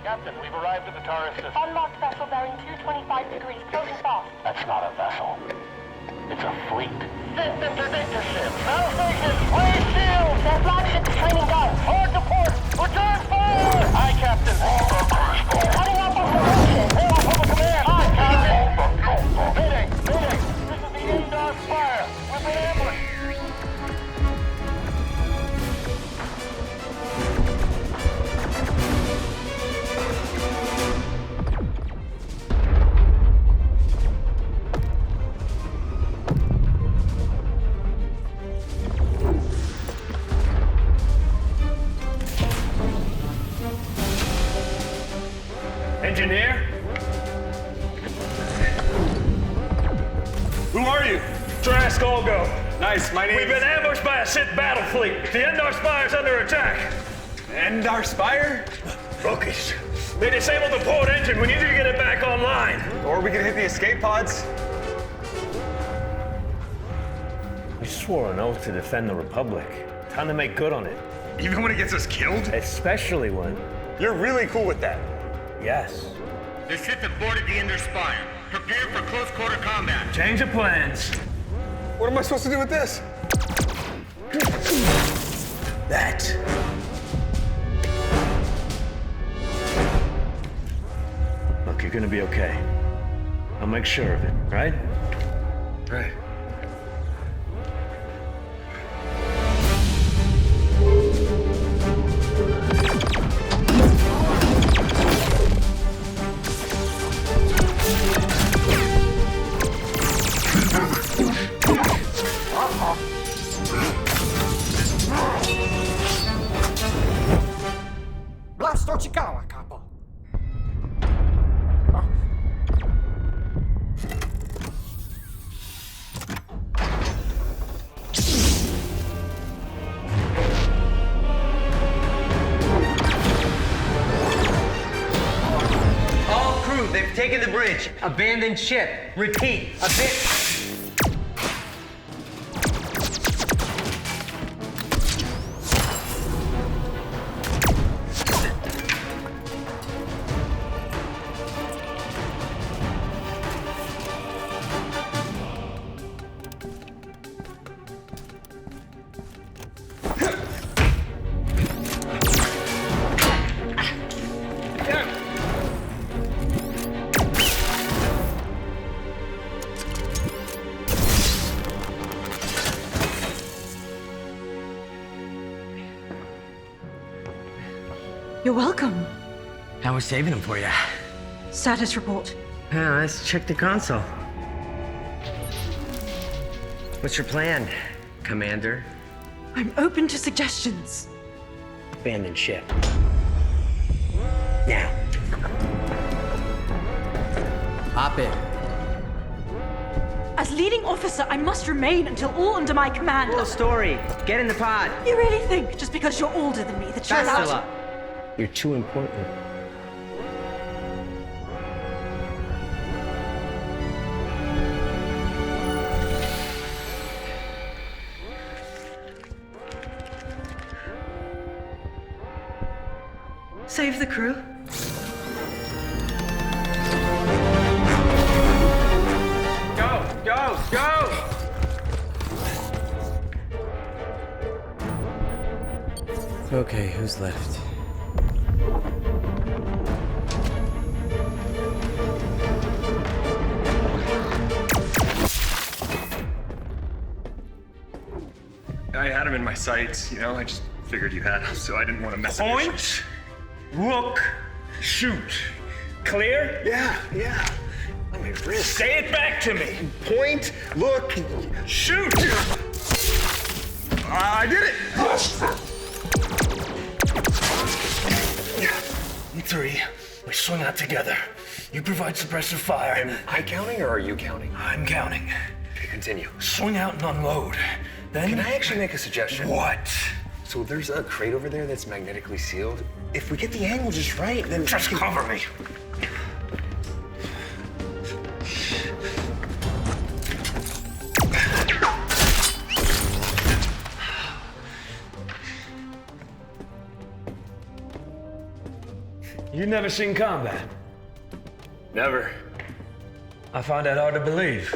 Captain, we've arrived at the Taris system. Unmarked vessel bearing 225 degrees, closing fast. That's not a vessel. It's a fleet. Sith interdictor ship. Battle station, raise shield! Their flagship is training down. Hard to port! Return fire! Aye, Captain. They're cutting off our promotion. Hail from the command! Aye, Captain! Mayday! Mayday! This is the Endar Spire. We've been ambushed. Engineer? Who are you? Trask, Ulgo. Nice, my name We've been ambushed by a Sith battle fleet. The Endar Spire's under attack. Endar Spire? Wookiees. They disabled the port engine. We need you to get it back online. Or we can hit the escape pods. We swore an oath to defend the Republic. Time to make good on it. Even when it gets us killed? Especially when... You're really cool with that. Yes. The Sith have boarded the Endar Spire. Prepare for close quarter combat. Change of plans. What am I supposed to do with this? That. Look, you're gonna be okay. I'll make sure of it, right? Right. Blasto Chikawa, capo. All crew, they've taken the bridge. Abandoned ship. Repeat, You're welcome. I was saving them for you. Status report. Yeah, let's check the console. What's your plan, Commander? I'm open to suggestions. Abandoned ship. Now. Hop in. As leading officer, I must remain until all under my command. Full story. Get in the pod. You really think just because you're older than me that you're allowed Bastila. to... You're too important. Save the crew. Go! Okay, who's left? I had him in my sights, you know, I just figured you had him, so I didn't want to mess up. Point, look, shoot. Clear? Yeah. Let me wrist. Say it back to me. Point, look, Shoot! I did it! You three, we swing out together. You provide suppressive fire. Am I counting or are you counting? I'm counting. Okay, continue. Swing out and unload. Then... Can I actually make a suggestion? What? So there's a crate over there that's magnetically sealed. If we get the angle just right, then... Just cover me. You never seen combat? Never. I find that hard to believe.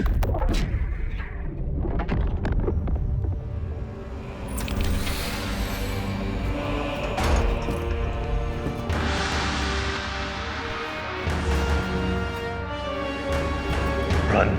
Run.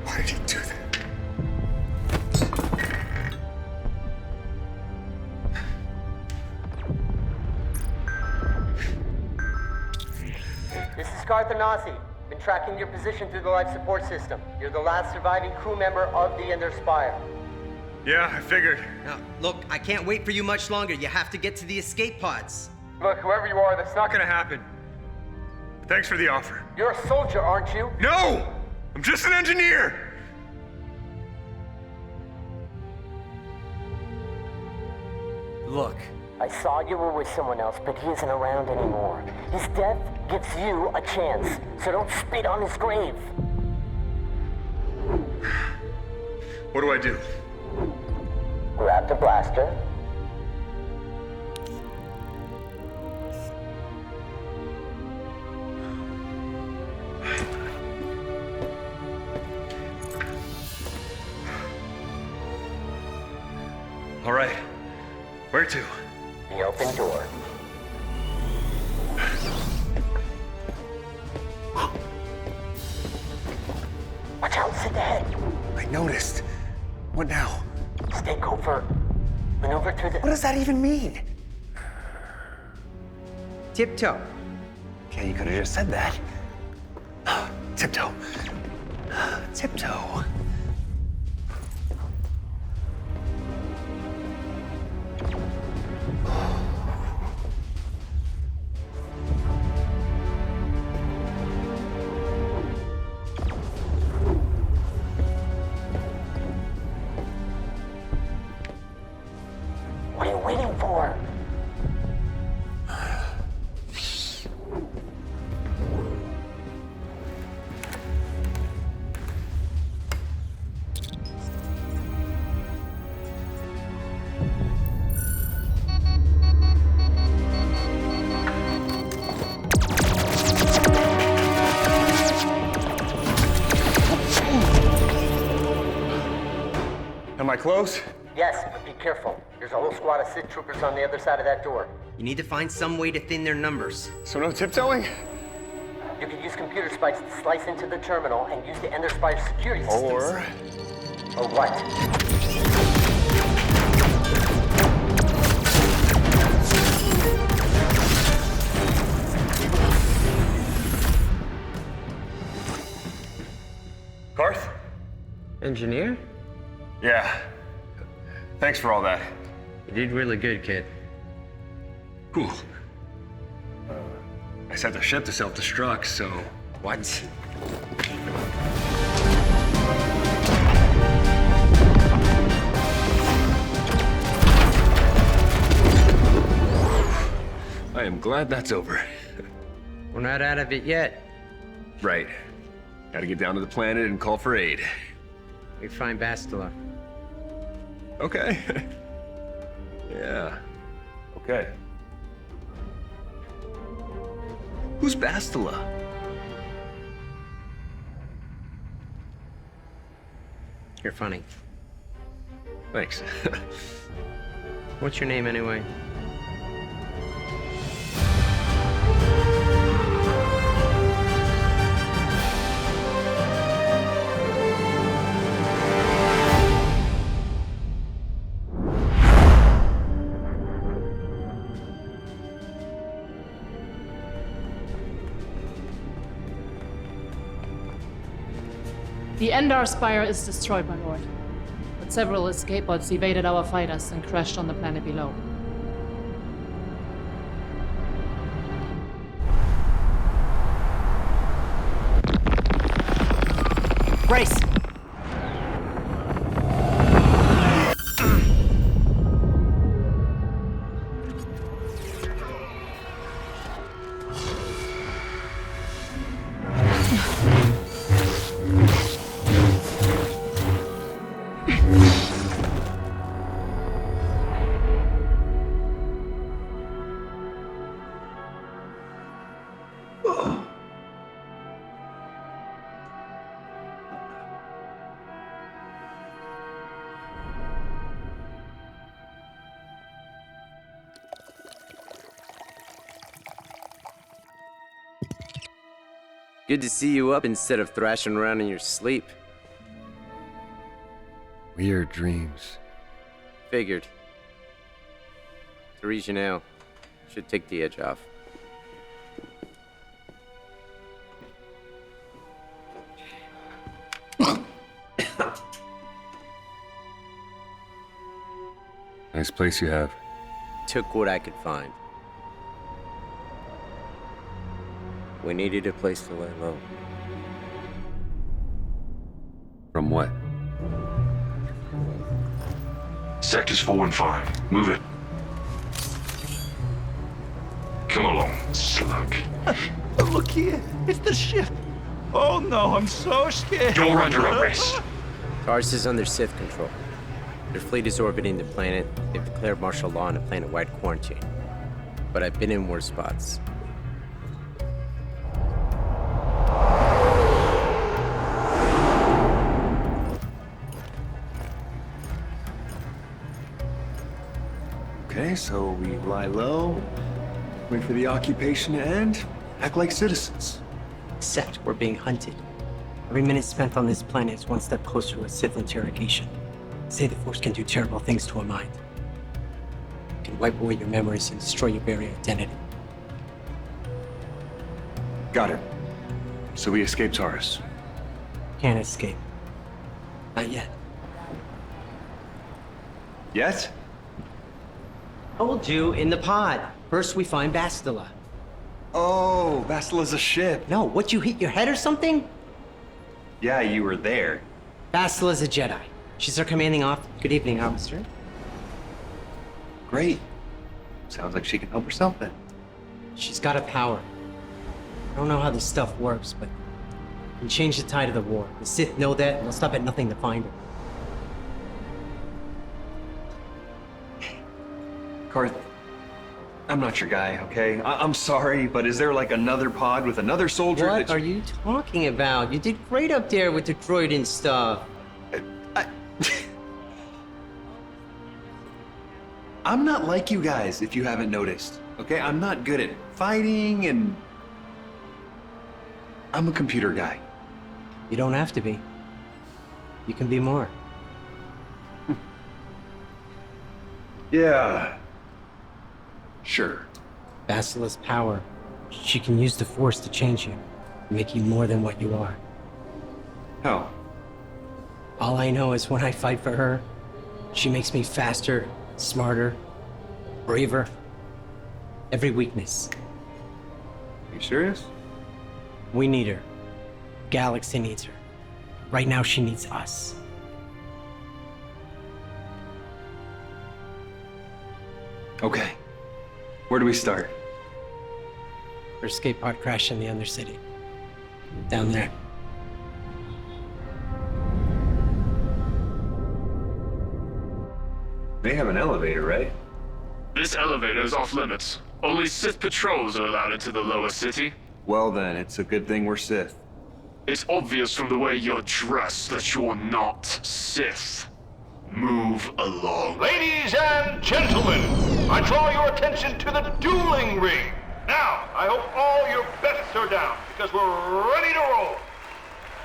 Why did he do that? This is Carth and Onasi. Been tracking your position through the life support system. You're the last surviving crew member of the Endar Spire. Yeah, I figured. Now, look, I can't wait for you much longer. You have to get to the escape pods. Look, whoever you are, that's not gonna happen. Thanks for the offer. You're a soldier, aren't you? No! I'm just an engineer! Look, I saw you were with someone else, but he isn't around anymore. His death gives you a chance, so don't spit on his grave. What do I do? Grab the blaster. All right. Where to? The open door. Watch out, Sith ahead. I noticed. What now? Stay covert. Maneuver through the... What does that even mean? Tiptoe. Okay, you could have just said that. Tiptoe. Tiptoe. What are you waiting for? Am I close? Yes, but be careful. There's a whole squad of Sith troopers on the other side of that door. You need to find some way to thin their numbers. So no tiptoeing? You can use computer spikes to slice into the terminal and use the Endar Spire security systems. Or what? Carth? Engineer? Yeah. Thanks for all that. You did really good, kid. Cool. I set the ship to self-destruct, so... What? I am glad that's over. We're not out of it yet. Right. Gotta get down to the planet and call for aid. We find Bastila. Okay. Yeah. Okay. Who's Bastila? You're funny. Thanks. What's your name anyway? The Endar Spire is destroyed, my lord. But several escape pods evaded our fighters and crashed on the planet below. Brace! Good to see you up instead of thrashing around in your sleep. Weird dreams. Figured. Theresa now. Should take the edge off. Nice place you have. Took what I could find. We needed a place to lay low. From what? Sectors 4 and 5. Move it. Come along, slug. Look here, it's the ship. Oh no, I'm so scared. You're under arrest. Taris is under Sith control. Their fleet is orbiting the planet. They've declared martial law and a planet-wide quarantine. But I've been in worse spots. Okay, so we lie low, wait for the occupation to end, act like citizens. Except we're being hunted. Every minute spent on this planet is one step closer to a Sith interrogation. Say the Force can do terrible things to a mind. It can wipe away your memories and destroy your very identity. Got it. So we escape Taris. Can't escape. Not yet. Yet? Told you, in the pod. First we find Bastila. Oh, Bastila's a ship. No, what, you hit your head or something? Yeah, you were there. Bastila's a Jedi. She's our commanding officer. Good evening, officer. Great. Sounds like she can help herself then. She's got a power. I don't know how this stuff works, but it can change the tide of the war. The Sith know that, and they'll stop at nothing to find her. Carth, I'm not your guy, okay? I'm sorry, but is there like another pod with another soldier? What are you talking about? You did great up there with the droid and stuff. I'm not like you guys, if you haven't noticed, okay? I'm not good at fighting, and I'm a computer guy. You don't have to be. You can be more. Yeah. Sure. Bastila's power. She can use the Force to change you, make you more than what you are. How? All I know is when I fight for her, she makes me faster, smarter, braver. Every weakness. You serious? We need her. Galaxy needs her. Right now she needs us. Okay. Where do we start? Her escape pod crashed in the Undercity. Down there. They have an elevator, right? This elevator is off limits. Only Sith patrols are allowed into the lower city. Well then, it's a good thing we're Sith. It's obvious from the way you're dressed that you're not Sith. Move along. Ladies and gentlemen, I draw your attention to the dueling ring. Now, I hope all your bets are down, because we're ready to roll.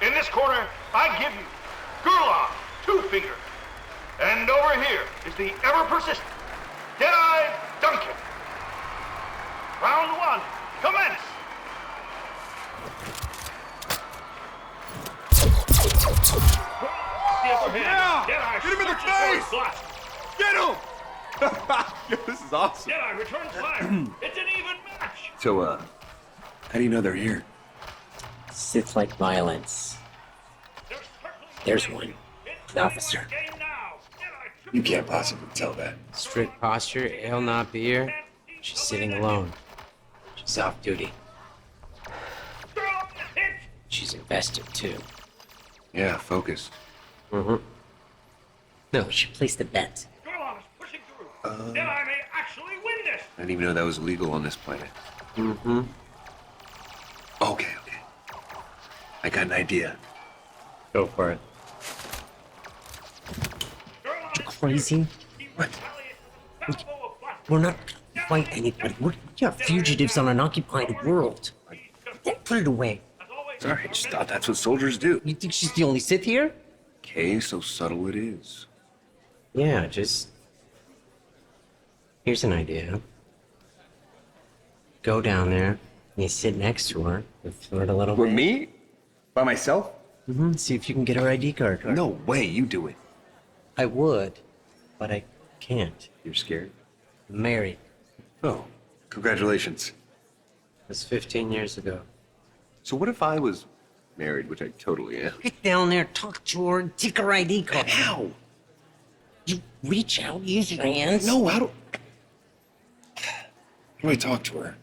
In this corner, I give you Gurla, 2 Finger. And over here is the ever-persistent Jedi Duncan. Round 1, commence! Yeah! Get him in the face! Get him! Yo, this is awesome. Jedi, return fire! It's an even match! So, how do you know they're here? Sith like violence. There's one. An officer. You can't possibly tell that. Strict posture, ale not beer. She's sitting alone. She's off duty. She's invested too. Yeah, focused. Mm-hmm. No, she placed a bet. Jedi may actually win this! I didn't even know that was legal on this planet. Mm-hmm. Okay. I got an idea. Go for it. You crazy? What? We're not gonna fight anybody. We are fugitives on an occupied world. Put it away. Sorry, I just thought that's what soldiers do. You think she's the only Sith here? Okay, so subtle it is. Yeah, just... Here's an idea. Go down there, and you sit next to her, and flirt a little With bit. me? By myself? Mm-hmm. See if you can get her ID card. No way, you do it. I would, but I can't. You're scared? I'm married. Oh, congratulations. It was 15 years ago. So what if I was married, which I totally am? Get down there, talk to her, and take her ID card. How? You reach out, use your hands. No, how do I talk to her?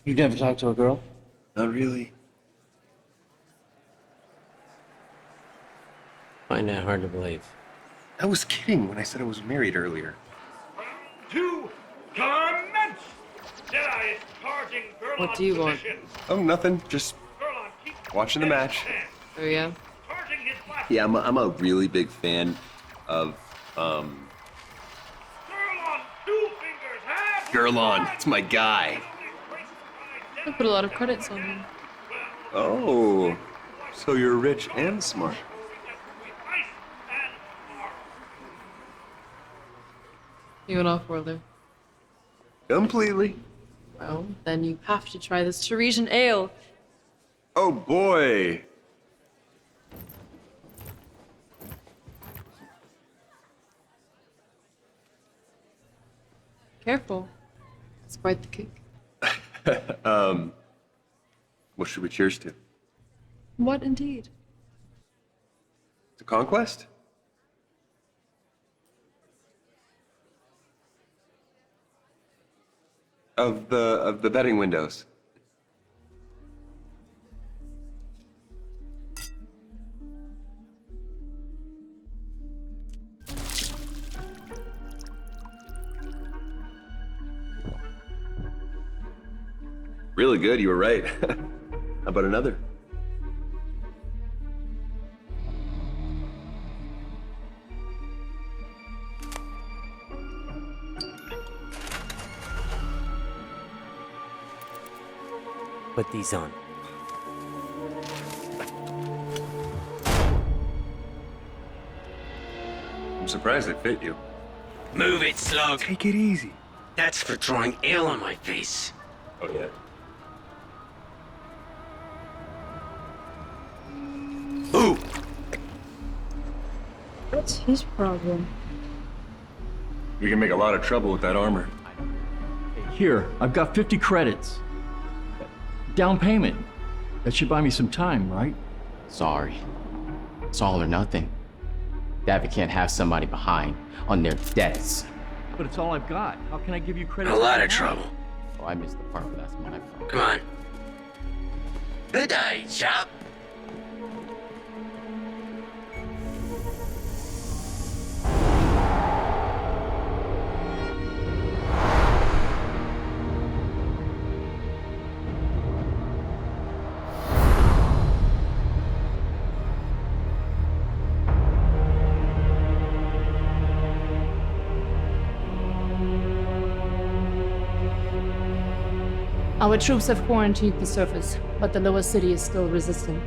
You never talk to a girl? Not really. Find that hard to believe. I was kidding when I said I was married earlier. To commence! Jedi is charging Gurlon's What do you want? position. Oh, nothing. Just Gurlon keeps watching the match. Oh yeah? charging his blast. Yeah, I'm a really big fan of, Gurlon, two fingers have Gurlon. It's my guy. I put a lot of credits on him. Oh, so you're rich and smart. You an off-worlder. Completely. Well, then you have to try this Tarisian ale. Oh boy. Careful. It's quite the kick. What should we cheers to? What indeed? To conquest? Of the betting windows. Really good, you were right. How about another? Put these on. I'm surprised it fit you. Move it, Slug. Take it easy. That's for drawing ale on my face. Oh, yeah. Ooh! What's his problem? We can make a lot of trouble with that armor. Here, I've got 50 credits. Down payment. That should buy me some time, right? Sorry. It's all or nothing. Davik can't have somebody behind on their debts. But it's all I've got. How can I give you credit? A lot of trouble. Oh, I missed the part where that's my fault. Come on. Good day, chap. Our troops have quarantined the surface, but the lower city is still resistant.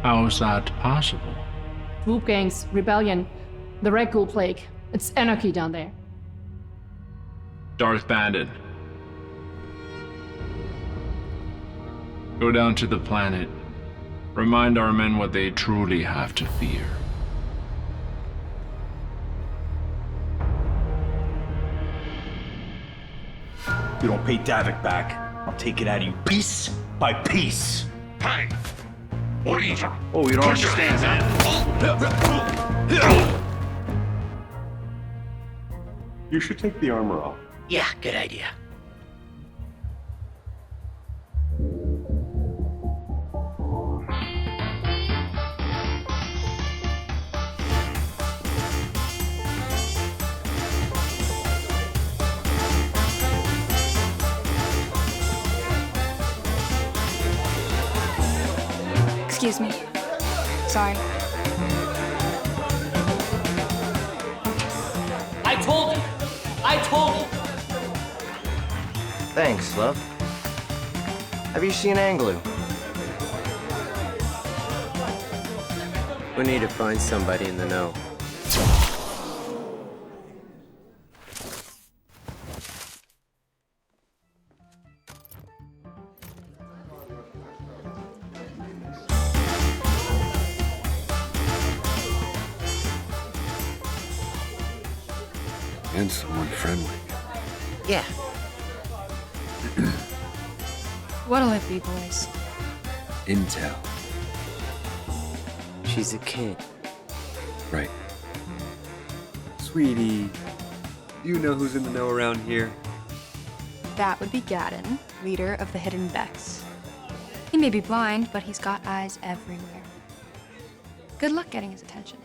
How is that possible? Swoop gangs, rebellion, the Red Ghoul Plague. It's anarchy down there. Darth Bandit. Go down to the planet Remind our men what they truly have to fear. You don't pay Davik back, I'll take it out of you piece by piece. Hey! What are you... Oh, you don't Put your understand, hands man. You should take the armor off. Yeah, good idea. Excuse me. Sorry. I told you! I told you! Thanks, love. Have you seen Anglu? We need to find somebody in the know. And someone friendly. Yeah. What'll it be, boys? Intel. She's a kid. Right. Sweetie, do you know who's in the know around here? That would be Gadon, leader of the Hidden Becks. He may be blind, but he's got eyes everywhere. Good luck getting his attention.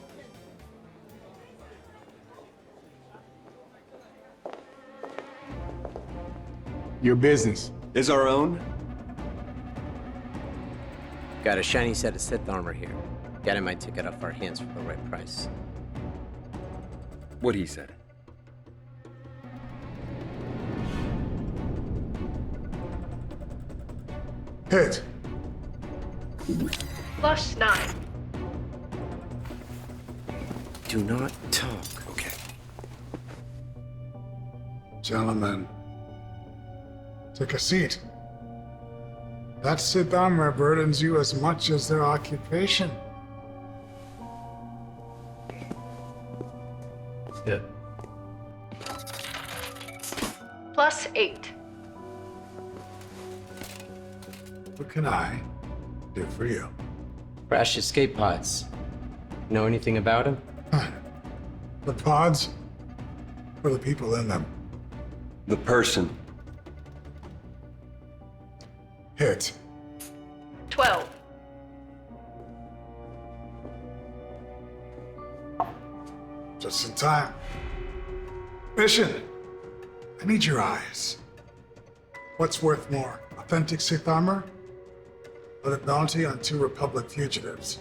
Your business is our own. Got a shiny set of Sith armor here. Gadon might take it off our hands for the right price. What he said. Hit. +9. Do not talk. Okay. Gentlemen, take a seat. That Sith armor burdens you as much as their occupation. Yeah. +8. What can I do for you? Crash escape pods. Know anything about him? The pods or the people in them? The person. Hit. 12. Just in time. Mission. I need your eyes. What's worth more, authentic Sith armor or the bounty on 2 Republic fugitives?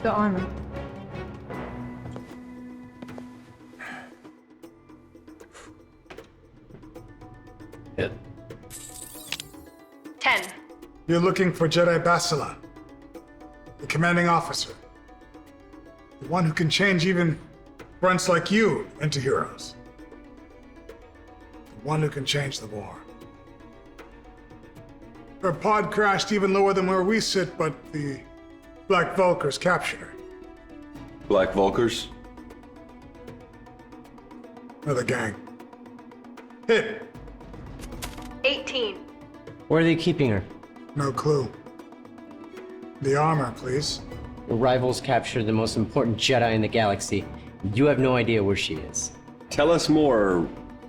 The armor. Hit. 10. You're looking for Jedi Bastila, the commanding officer. The one who can change even grunts like you into heroes. The one who can change the war. Her pod crashed even lower than where we sit, but the Black Vulkars captured her. Black Vulkars? They're the gang. Hit. 18. Where are they keeping her? No clue. The armor, please. Your rivals captured the most important Jedi in the galaxy. You have no idea where she is. Tell us more,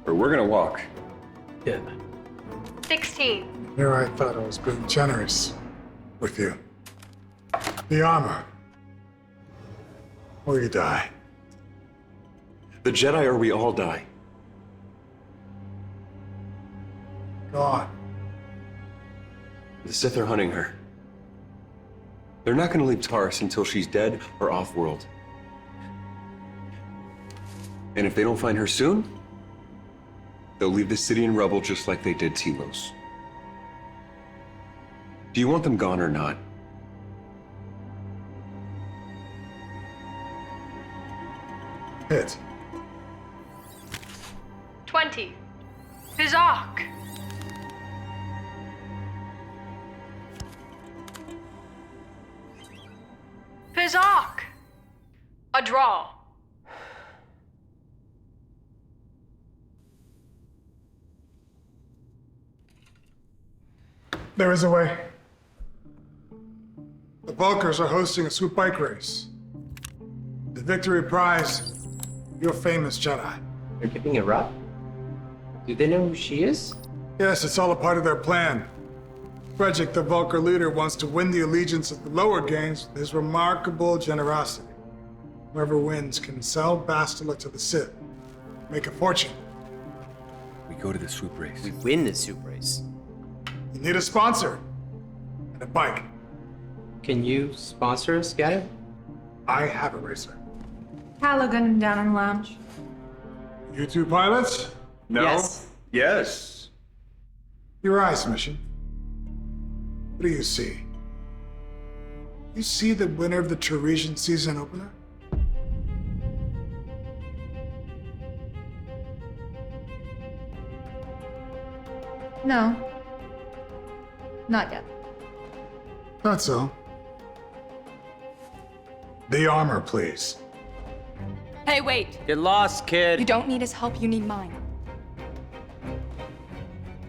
or we're gonna walk. Yeah. 16. Here I thought I was being generous with you. The armor. Or you die. The Jedi or we all die. Go on. The Sith are hunting her. They're not gonna leave Taris until she's dead or off-world. And if they don't find her soon, they'll leave the city in rubble just like they did Telos. Do you want them gone or not? Hit. 20. Pazaak. Pazaak. A draw. There is a way. The Vulkars are hosting a Swoop bike race. The victory prize, your famous Jedi. They're giving it up? Do they know who she is? Yes, it's all a part of their plan. Frederick, the Vulkar leader, wants to win the allegiance of the lower gangs with his remarkable generosity. Whoever wins can sell Bastila to the Sith, make a fortune. We go to the Swoop race. We win the Swoop race. You need a sponsor and a bike. Can you sponsor us, Gadon? I have a racer. Callaghan down in the lounge. You two pilots? No. Yes. Yes. Your eyes, Mission. What do you see? You see the winner of the Trilogy season opener? No. Not yet. That's all. The armor, please. Hey, wait! Get lost, kid. You don't need his help, you need mine.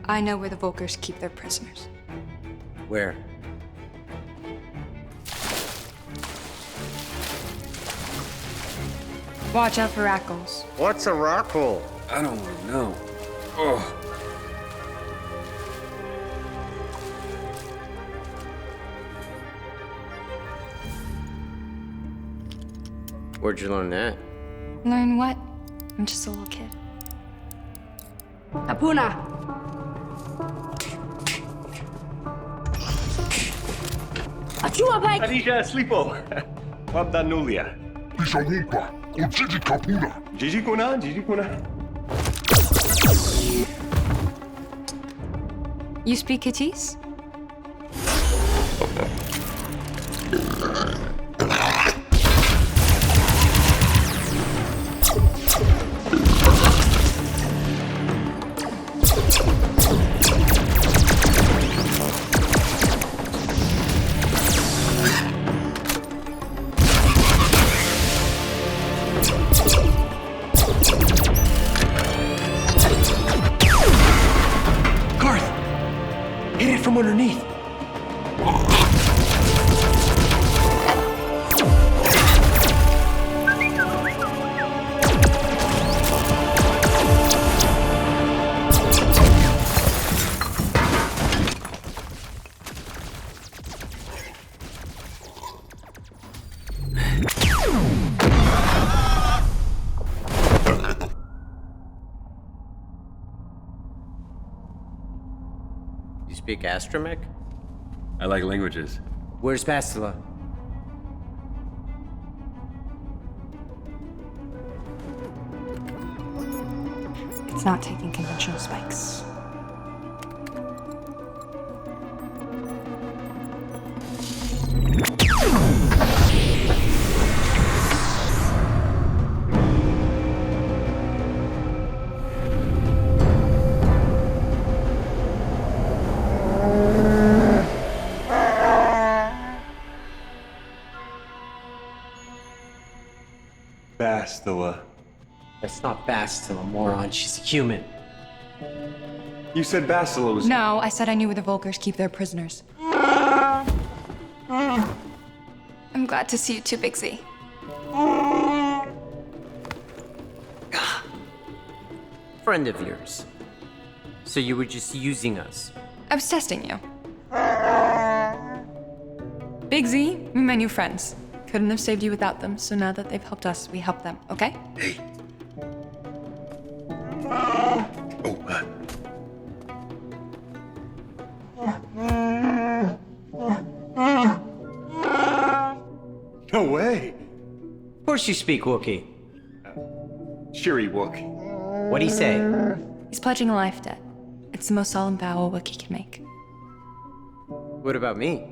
I know where the Vulkars keep their prisoners. Where? Watch out for rackles. What's a rackle? I don't want to know. Oh. Where'd you learn that? Learn what? I'm just a little kid. Apuna! Achua bike! Adija, sleepo. Wapda nulia. Pisawumpa, o Gigi Kapuna. Gigi kuna, Gigi kuna. You speak Kitese? From underneath. You speak Astromech? I like languages. Where's Bastila? It's not taking conventional spikes. Bastila. That's not Bastila, moron. She's a human. You said Bastila was... No, I said I knew where the Vulkars keep their prisoners. I'm glad to see you too, Big Z. Friend of yours. So you were just using us? I was testing you. Big Z, you're my new friends. Couldn't have saved you without them, so now that they've helped us, we help them, okay? Hey. No way. Of course you speak Wookiee. Shiri Wookiee. What'd he say? He's pledging a life debt. It's the most solemn vow a Wookiee can make. What about me?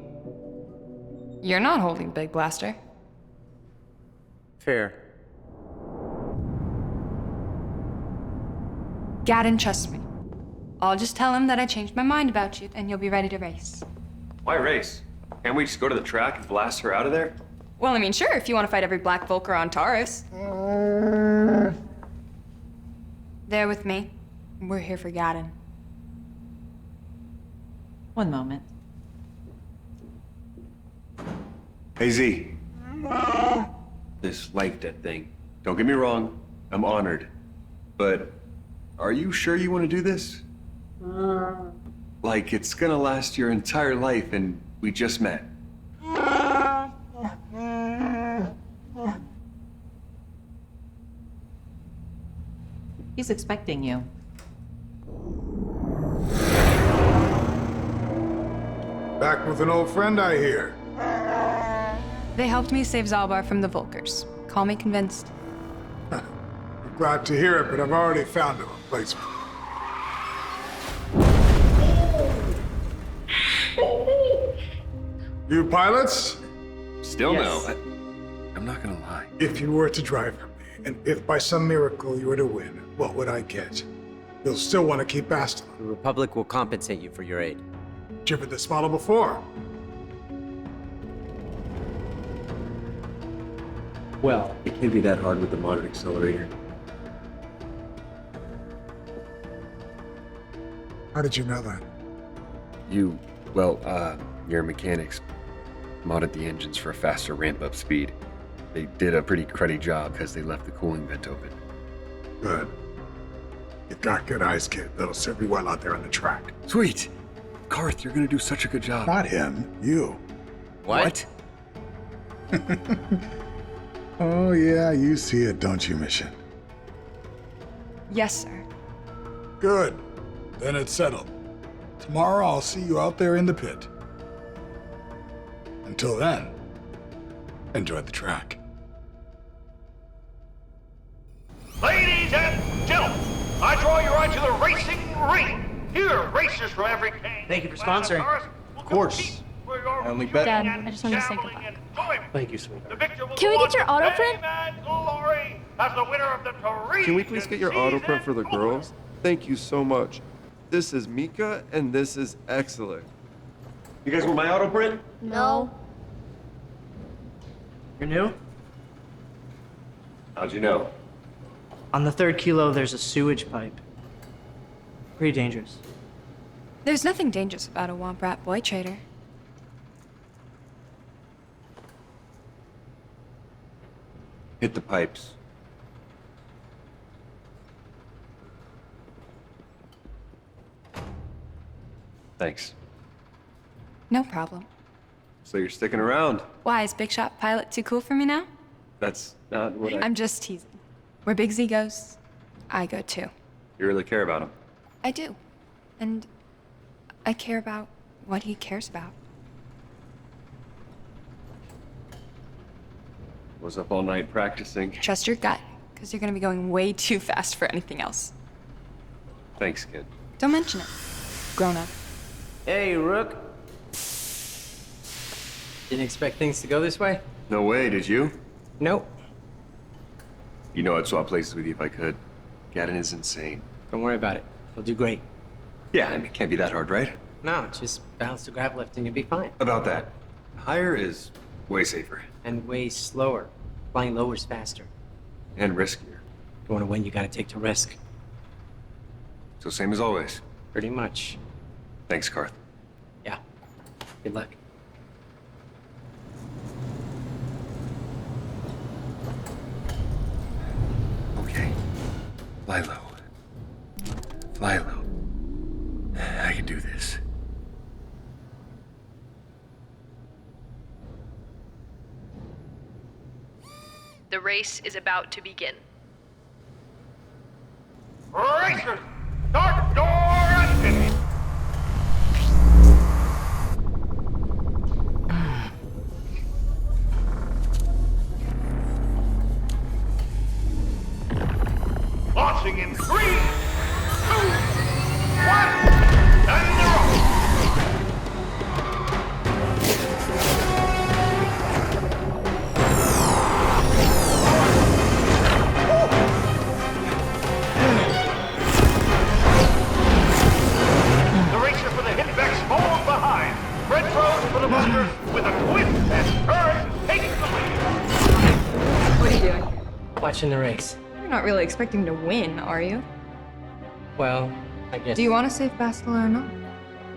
You're not holding Big Blaster. Fair. Gadon trusts me. I'll just tell him that I changed my mind about you, and you'll be ready to race. Why race? Can't we just go to the track and blast her out of there? Well, I mean, sure, if you want to fight every Black Volker on Taris. There with me. We're here for Gadon. One moment. Hey, Z. This life debt thing. Don't get me wrong, I'm honored. But are you sure you want to do this? Like, it's gonna last your entire life and we just met. He's expecting you. Back with an old friend, I hear. They helped me save Zalbar from the Volkers. Call me convinced. I'm glad to hear it, but I've already found a replacement. You pilots? Still Yes. no. I'm not gonna lie. If you were to drive for me, and if by some miracle you were to win, what would I get? You'll still want to keep Bastila. The Republic will compensate you for your aid. Driven this model before. Well, it can't be that hard with the modern accelerator. How did you know that? Your mechanics modded the engines for a faster ramp-up speed. They did a pretty cruddy job because they left the cooling vent open. Good. You got good eyes, kid. That'll serve you well out there on the track. Sweet! Carth, you're gonna do such a good job. Not him, you. What? Oh yeah, you see it, don't you, Mission? Yes, sir. Good. Then it's settled. Tomorrow I'll see you out there in the pit. Until then, enjoy the track. Ladies and gentlemen, I draw your eye to the racing ring. Here, racers from every game. Thank you for sponsoring. Of course. I only bet. Dad, I just wanted to say goodbye. Thank you, sweetheart. Can we get your auto print? As the winner of the Taris Can we please get your auto print for the girls? Thank you so much. This is Mika, and this is excellent. You guys want my auto print? No. You're new? How'd you know? On the 3rd kilo, there's a sewage pipe. Pretty dangerous. There's nothing dangerous about a womp rat boy trader. Hit the pipes. Thanks. No problem. So you're sticking around? Why, is Big Shot Pilot too cool for me now? That's not what I'm just teasing. Where Big Z goes, I go too. You really care about him? I do. And I care about what he cares about. Was up all night practicing. Trust your gut, because you're gonna be going way too fast for anything else. Thanks, kid. Don't mention it. Grown up. Hey, Rook. Didn't expect things to go this way? No way, did you? Nope. You know I'd swap places with you if I could. Gadon is insane. Don't worry about it. He'll do great. Yeah, I mean, it can't be that hard, right? No, just balance the grab lift and you'll be fine. About that. Higher is way safer. And way slower. Flying lower is faster. And riskier. If you want to win, you gotta take the risk. So same as always. Pretty much. Thanks, Carth. Yeah. Good luck. Okay. Fly low. Fly low. I can do this. The race is about to begin. Racers, start door engine. Launching in 3, 2, 1, and they're off. Watching the race. You're not really expecting to win, are you? Well, I guess. Do you want to save Bastila or not?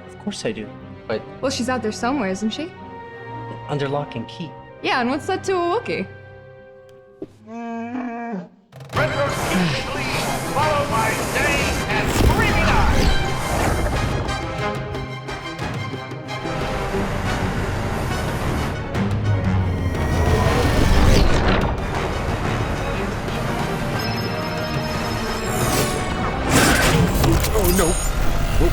Of course I do. But Well, she's out there somewhere, isn't she? under lock and key. Yeah, and what's that to a Wookiee? Retros keeps the lead, followed by Dane and Screaming Eyes. Oh no! Whoa.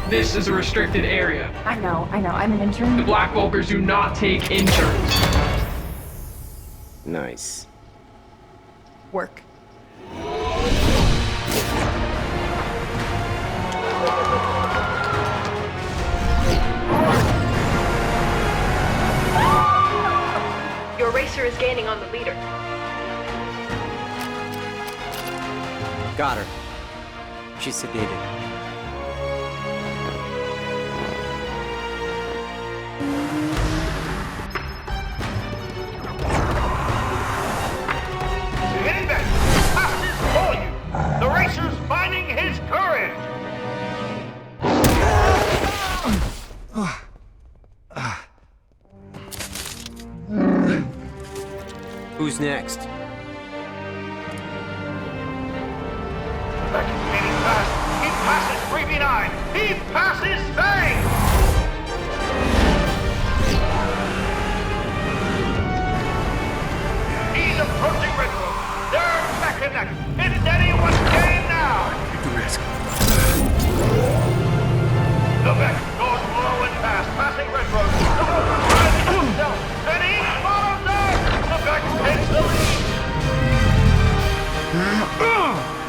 This is a restricted area. I know. I'm an intern. The Black Walkers do not take interns. Nice. Work. Your racer is gaining on the leader. Got her. She's sedated. Hitting back past his volume. The racer's finding his courage. Who's next? Back is gaining fast. He passes Screaming Eye. He passes Thek. He's approaching Retro. They're neck and neck. It's anyone's game now. Take the risk. The Beck goes low and fast, passing Retro. The Walker tries himself, and he follows them. The Beck takes the lead.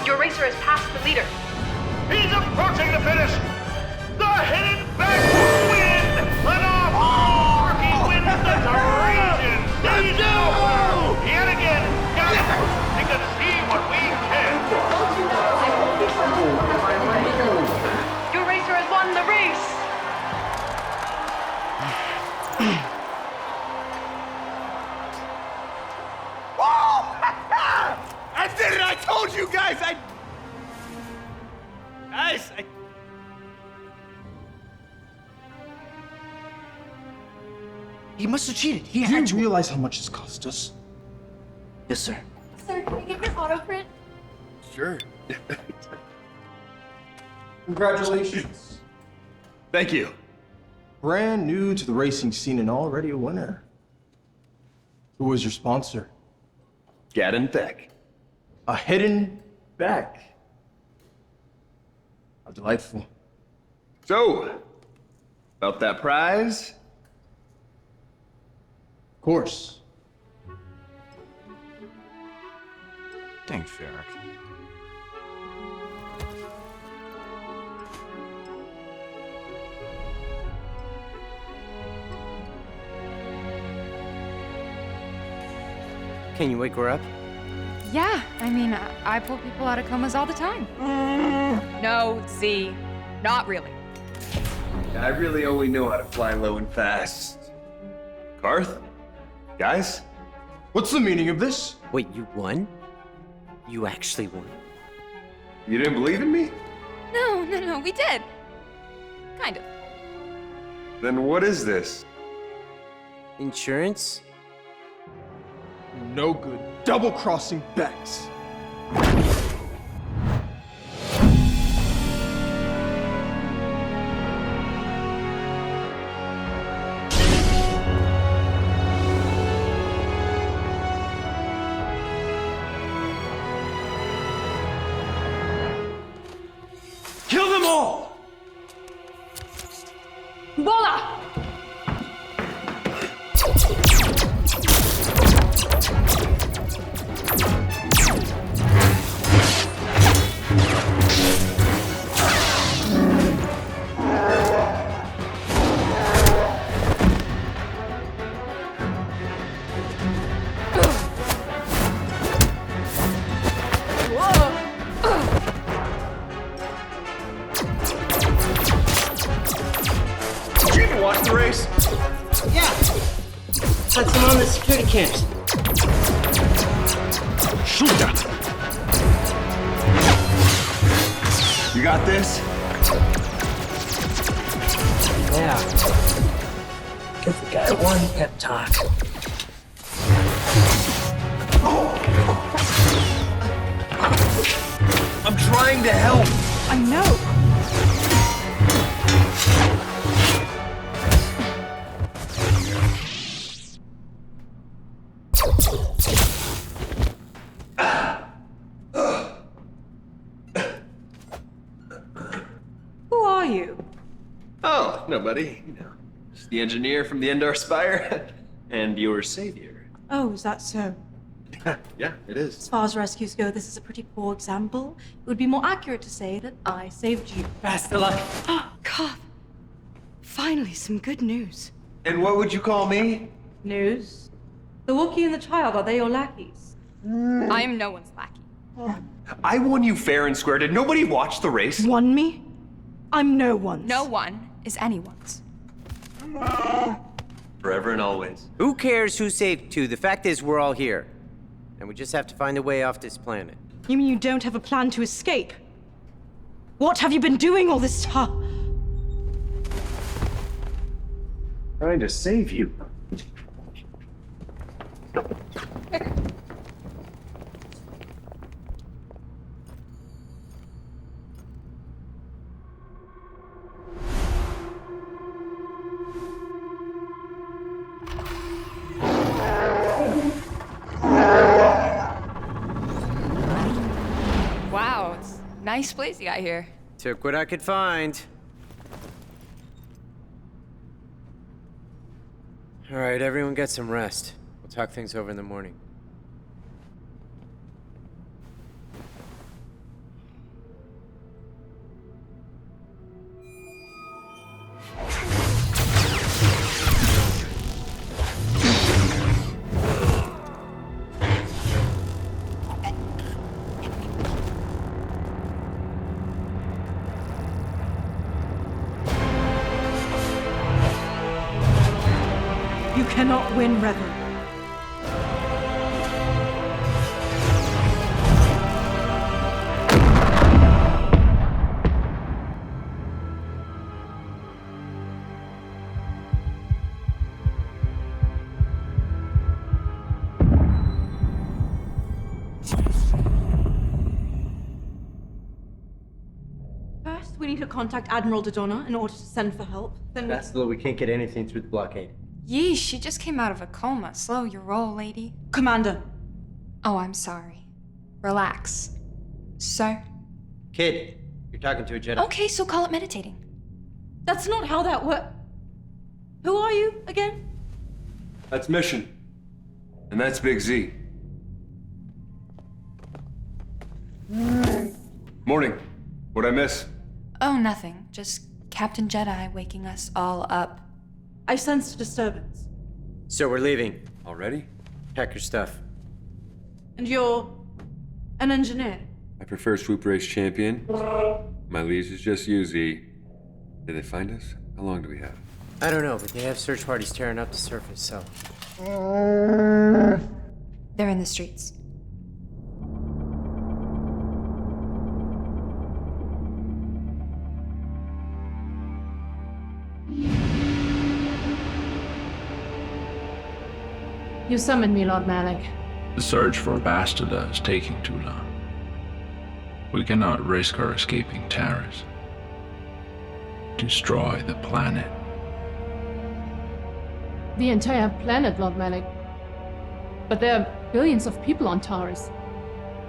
Your racer has passed the leader. He's approaching the finish. The hidden Beck win. Let off. Rookie wins the region. He's over. Yet again, guys, we can see what we can. Your racer has won the race. I did it! I told you guys! He must have cheated. He Do had you to. realize how much this cost us? Yes, sir. Sir, can we get your auto print? Sure. Congratulations. Thank you. Brand new to the racing scene and already a winner. Who was your sponsor? Gadon Thek. A hidden back. How delightful. So, about that prize? Of course. Dang, Ferric. Can you wake her up? Yeah, I mean, I pull people out of comas all the time. No, Z, not really. I really only know how to fly low and fast. Carth? Guys? What's the meaning of this? Wait, you won? You actually won. You didn't believe in me? No, we did. Kind of. Then what is this? Insurance? No good. Double-crossing backs. Kill them all! Bola! can't. Shoot that! You got this? Yeah. Give the guy one pep talk. I'm trying to help. I know. Who are you? Oh, nobody. You know, just the engineer from the Endar Spire and your savior. Oh, is that so? Yeah, it is. As far as rescues go, this is a pretty poor example. It would be more accurate to say that I saved you. Bastila. Carth. Finally, some good news. And what would you call me? News? The Wookiee and the child, are they your lackeys? I am no one's lackey. I won you fair and square. Did nobody watch the race? Won me? I'm no one's. No one is anyone's. Forever and always. Who cares who saved two? The fact is, we're all here. And we just have to find a way off this planet. You mean you don't have a plan to escape? What have you been doing all this time? Trying to save you. Wow, it's a nice place you got here. Took what I could find. All right, everyone get some rest. We'll talk things over in the morning. You cannot win, Revan. First, we need to contact Admiral Dodonna in order to send for help. Then we... Bastila, we can't get anything through the blockade. Yeesh, she just came out of a coma. Slow your roll, lady. Commander. Oh, I'm sorry. Relax. Sir? Kid, you're talking to a Jedi. Okay, so call it meditating. That's not how that works. Who are you, again? That's Mission. And that's Big Z. Morning. What'd I miss? Oh, nothing. Just Captain Jedi waking us all up. I sensed a disturbance. So we're leaving. Already? Pack your stuff. And you're an engineer? I prefer Swoop Race Champion. My lease is just you, Z. Did they find us? How long do we have? I don't know, but they have search parties tearing up the surface, so... They're in the streets. You summoned me, Lord Malak. The search for Bastila is taking too long. We cannot risk her escaping Taris. Destroy the planet. The entire planet, Lord Malak. But there are billions of people on Taris.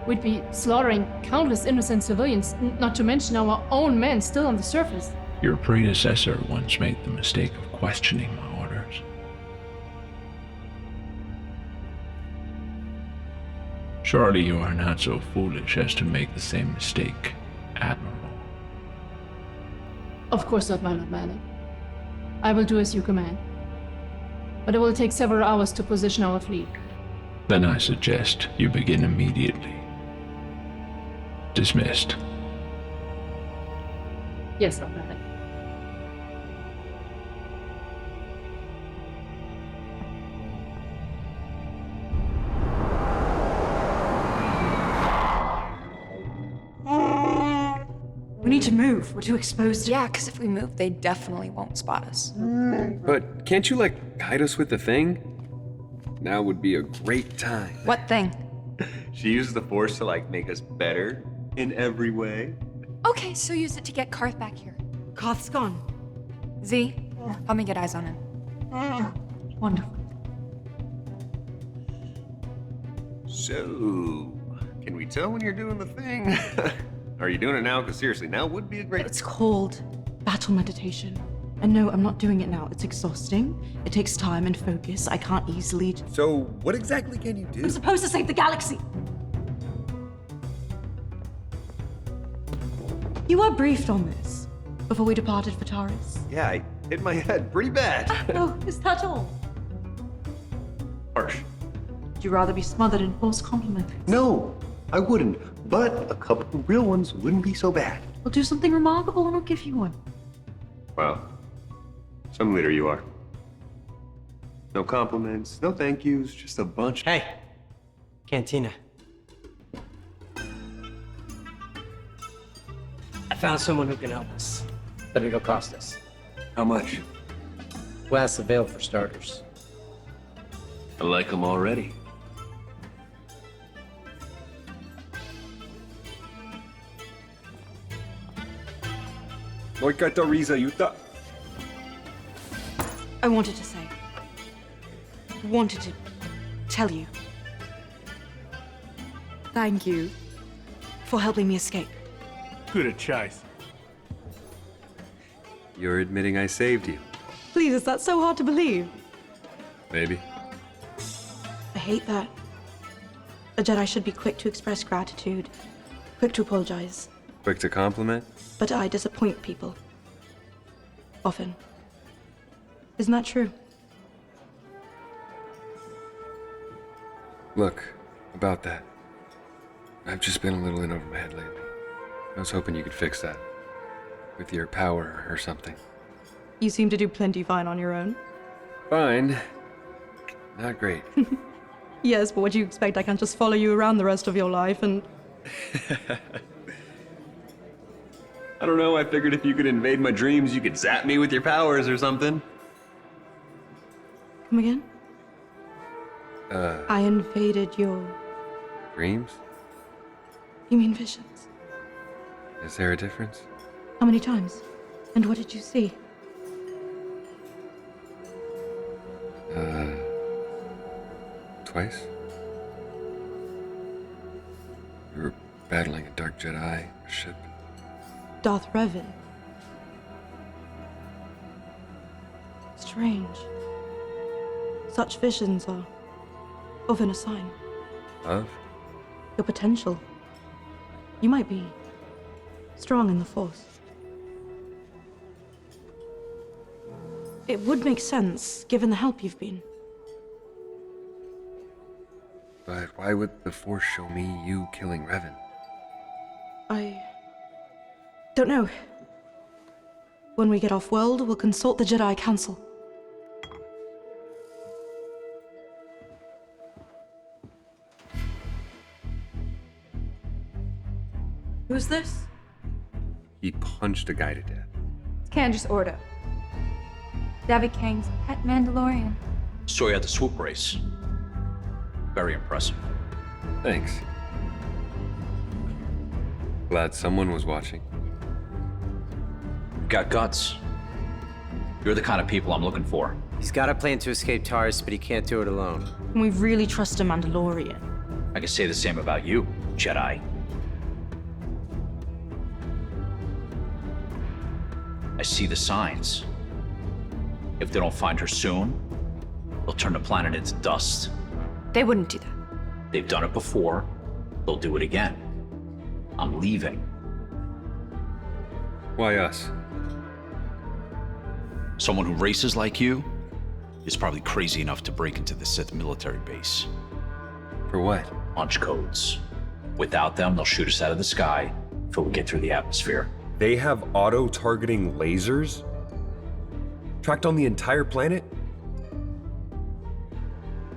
We'd be slaughtering countless innocent civilians, not to mention our own men still on the surface. Your predecessor once made the mistake of questioning my orders. Surely you are not so foolish as to make the same mistake, Admiral. Of course not, my Lord Malak. I will do as you command. But it will take several hours to position our fleet. Then I suggest you begin immediately. Dismissed. Yes, Lord Malak. need to move. We're too exposed. Yeah, because if we move, they definitely won't spot us. But can't you, guide us with the thing? Now would be a great time. What thing? She uses the Force to, make us better in every way. Okay, so use it to get Carth back here. Carth's gone. Z, help me get eyes on him. Wonderful. So, can we tell when you're doing the thing? Are you doing it now? Because seriously, now would be a great... It's called battle meditation. And no, I'm not doing it now. It's exhausting. It takes time and focus. I can't easily... So, what exactly can you do? I'm supposed to save the galaxy! You were briefed on this before we departed for Taris. Yeah, I hit my head pretty bad. Oh, is that all? Harsh. Would you rather be smothered in false compliments? No, I wouldn't. But a couple of real ones wouldn't be so bad. I'll do something remarkable and I'll give you one. Wow. Some leader you are. No compliments, no thank yous, just a bunch. Hey, Cantina. I found someone who can help us, but it'll cost us. How much? Glass of ale for starters. I like them already. I wanted to say. Wanted to tell you. Thank you for helping me escape. Good choice. You're admitting I saved you. Please, is that so hard to believe? Maybe. I hate that. A Jedi should be quick to express gratitude, quick to apologize. Quick to compliment? But I disappoint people. Often. Isn't that true? Look, about that. I've just been a little in over my head lately. I was hoping you could fix that. With your power or something. You seem to do plenty fine on your own. Fine. Not great. Yes, but what do you expect? I can't just follow you around the rest of your life and... I don't know, I figured if you could invade my dreams, you could zap me with your powers or something. Come again? I invaded your... Dreams? You mean visions? Is there a difference? How many times? And what did you see? Twice? We were battling a Dark Jedi, a ship. Darth Revan. Strange. Such visions are often a sign. Of? Your potential. You might be strong in the Force. It would make sense, given the help you've been. But why would the Force show me you killing Revan? I don't know. When we get off-world, we'll consult the Jedi Council. Who's this? He punched a guy to death. It's Candace Ordo. Davik Kang's pet Mandalorian. Saw you at the Swoop race. Very impressive. Thanks. Glad someone was watching. Got guts. You're the kind of people I'm looking for. He's got a plan to escape Taris, but he can't do it alone. Can we really trust a Mandalorian? I can say the same about you, Jedi. I see the signs. If they don't find her soon, they'll turn the planet into dust. They wouldn't do that. They've done it before. They'll do it again. I'm leaving. Why us? Someone who races like you is probably crazy enough to break into the Sith military base. For what? Launch codes. Without them, they'll shoot us out of the sky before we get through the atmosphere. They have auto-targeting lasers? Tracked on the entire planet?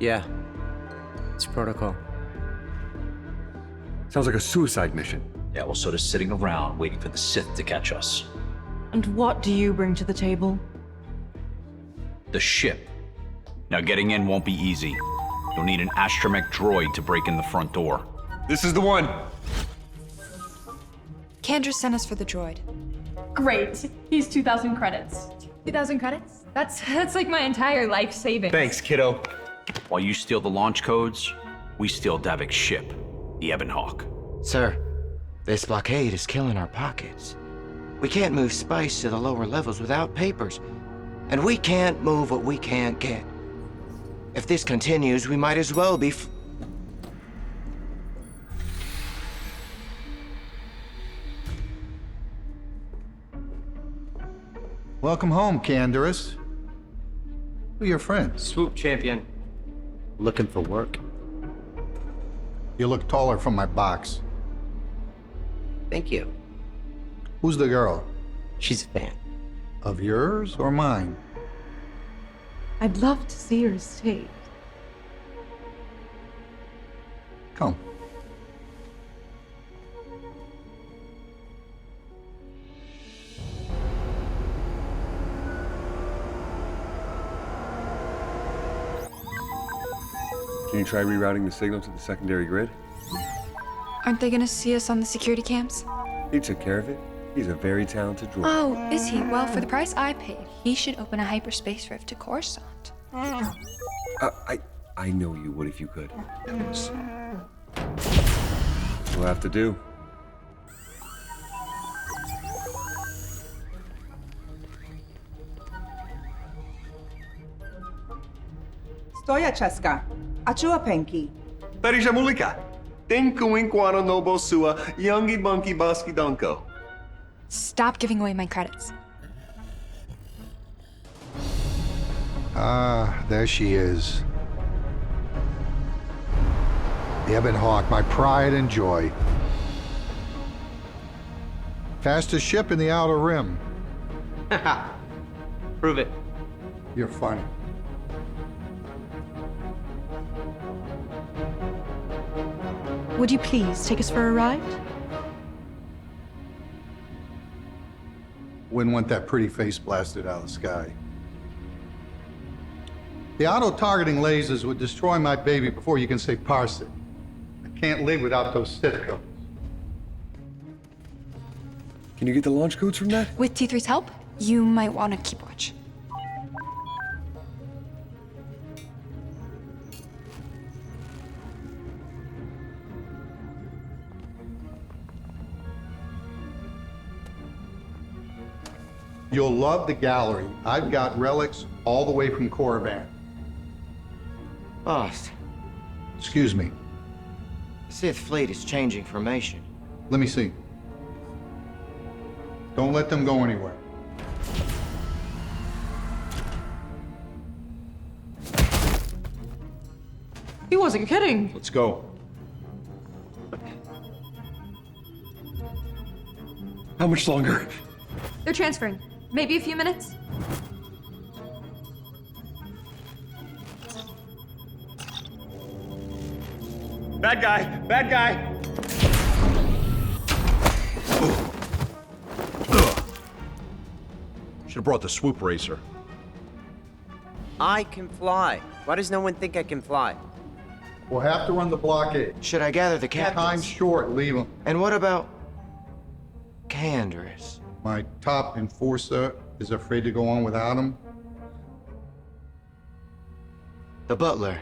Yeah. It's protocol. Sounds like a suicide mission. Yeah, well, so does sitting around waiting for the Sith to catch us. And what do you bring to the table? The ship. Now getting in won't be easy. You'll need an astromech droid to break in the front door. This is the one. Kendra sent us for the droid. Great. He's 2,000 credits. 2,000 credits? That's like my entire life savings. Thanks, kiddo. While you steal the launch codes, we steal Davik's ship, the Ebon Hawk. Sir, this blockade is killing our pockets. We can't move spice to the lower levels without papers. And we can't move what we can't get. If this continues, we might as well be Welcome home, Canderous. Who are your friends? Swoop champion. Looking for work. You look taller from my box. Thank you. Who's the girl? She's a fan. Of yours or mine? I'd love to see your estate. Come. Can you try rerouting the signal to the secondary grid? Aren't they gonna see us on the security cams? He took care of it. He's a very talented droid. Oh, is he? Well, for the price I paid, he should open a hyperspace rift to Coruscant. I know you would if you could. We'll have to do. Stoja Cheska. Achua Penki. Tarisha Mulika. Tinku Inquano Nobo Sua, Youngie Bunky Bosky Dunko. Stop giving away my credits. Ah, there she is. The Ebon Hawk, my pride and joy. Fastest ship in the Outer Rim. Prove it. You're funny. Would you please take us for a ride? Wouldn't want that pretty face blasted out of the sky. The auto-targeting lasers would destroy my baby before you can say parse it. I can't live without those Sith codes. Can you get the launch codes from that? With T3's help, you might want to keep watch. You'll love the gallery. I've got relics all the way from Korriban. Boss, Excuse me. the Sith fleet is changing formation. Let me see. Don't let them go anywhere. He wasn't kidding. Let's go. How much longer? They're transferring. Maybe a few minutes? Bad guy! Bad guy! Should have brought the swoop racer. I can fly. Why does no one think I can fly? We'll have to run the blockade. Should I gather the captains? Time's short, leave them. And what about Canderous? My top enforcer is afraid to go on without him. The butler.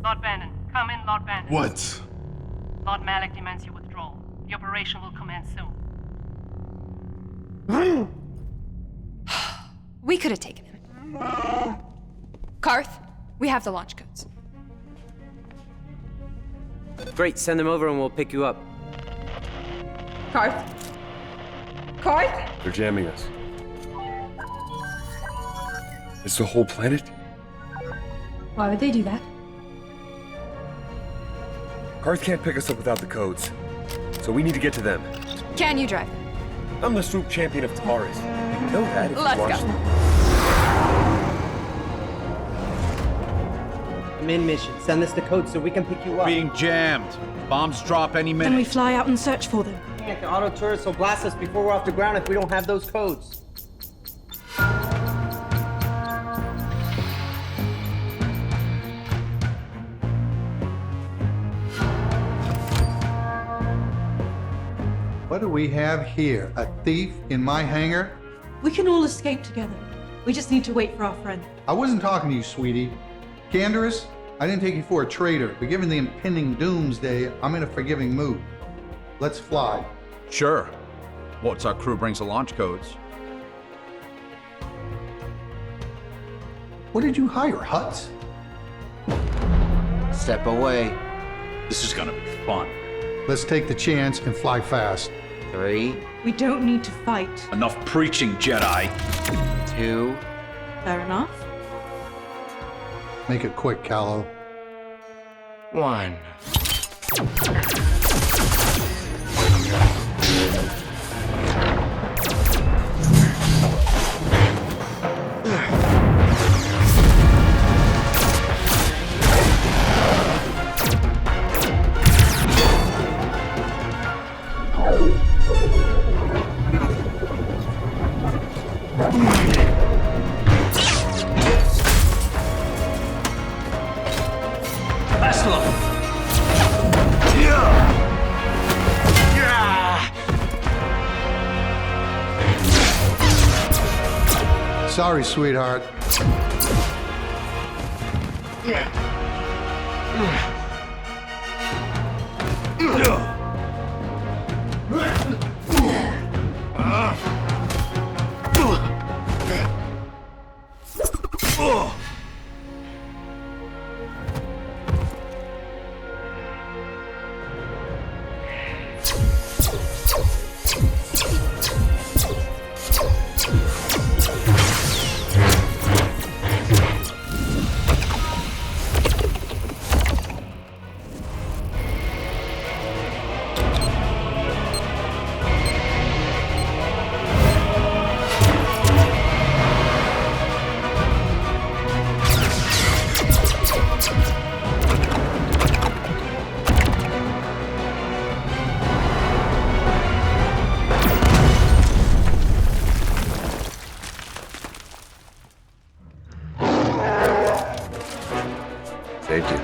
Lord Bannon, come in, Lord Bannon. What? Lord Malak demands you withdraw. The operation will commence soon. We could have taken him. Carth, we have the launch codes. Great, send them over and we'll pick you up. Carth? Carth? They're jamming us. It's the whole planet? Why would they do that? Carth can't pick us up without the codes. So we need to get to them. Can you drive? I'm the Swoop champion of Taris. You know that if you Let's watched go. Main mission. Send us the code so we can pick you up. Being jammed. Bombs drop any minute. Then we fly out and search for them. The auto tourists will blast us before we're off the ground if we don't have those codes. What do we have here? A thief in my hangar? We can all escape together. We just need to wait for our friend. I wasn't talking to you, sweetie. Canderous, I didn't take you for a traitor, but given the impending doomsday, I'm in a forgiving mood. Let's fly. Sure. Once our crew brings the launch codes. What did you hire, Huts? Step away. This is gonna be fun. Let's take the chance and fly fast. 3, We don't need to fight. Enough preaching, Jedi. 2, Fair enough. Make it quick, Callow. 1. Bastila! Sorry, sweetheart. Saved you.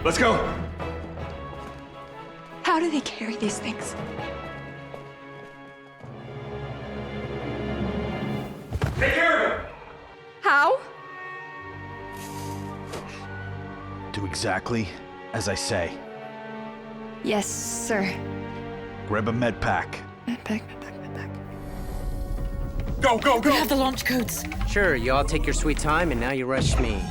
Let's go! How do they carry these things? Take care of him! How? Do exactly as I say. Yes, sir. Grab a med pack. Medpack. Go, go, go! We have the launch codes. Sure, you all take your sweet time and now you rush me.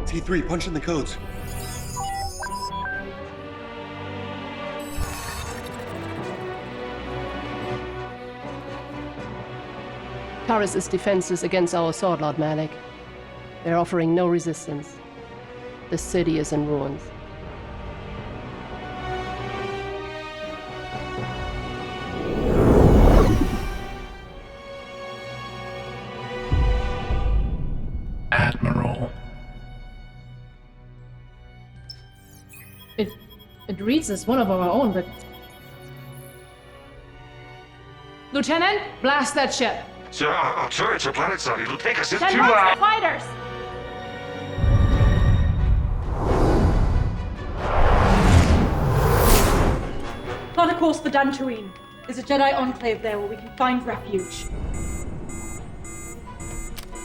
T3, punch in the codes. Taris is defenseless against our sword, Lord Malak. They're offering no resistance. The city is in ruins. Admiral. It reads as one of our own, but... Lieutenant, blast that ship! Sir, our turrets are planetside. It'll take us 2 Send hours. fighters! Plot a course for Dantooine. There's a Jedi enclave there where we can find refuge.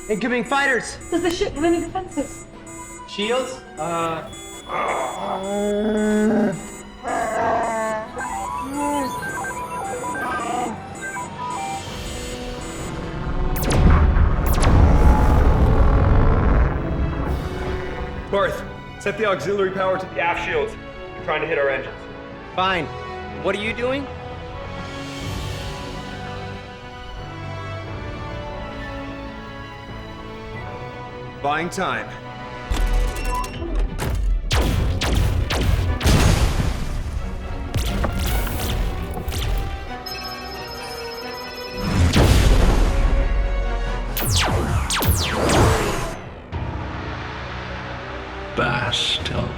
Incoming fighters! Does the ship have any defenses? Shields? Carth, set the auxiliary power to the aft shields. You're trying to hit our engines. Fine. What are you doing? Buying time. Bastila.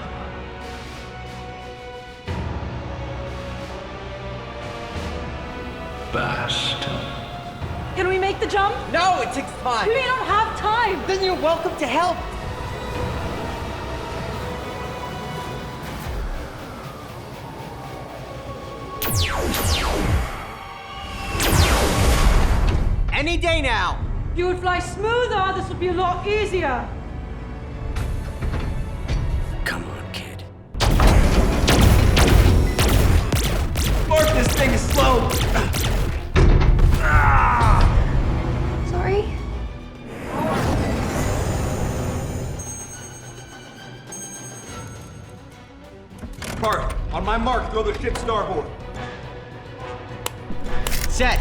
Bastila. Can we make the jump? No, it takes time. We don't have time. Then you're welcome to help. Any day now. If you would fly smoother, this would be a lot easier. Come on, kid. Mark, this thing is slow. Sorry? Carth, on my mark, throw the ship starboard. Set.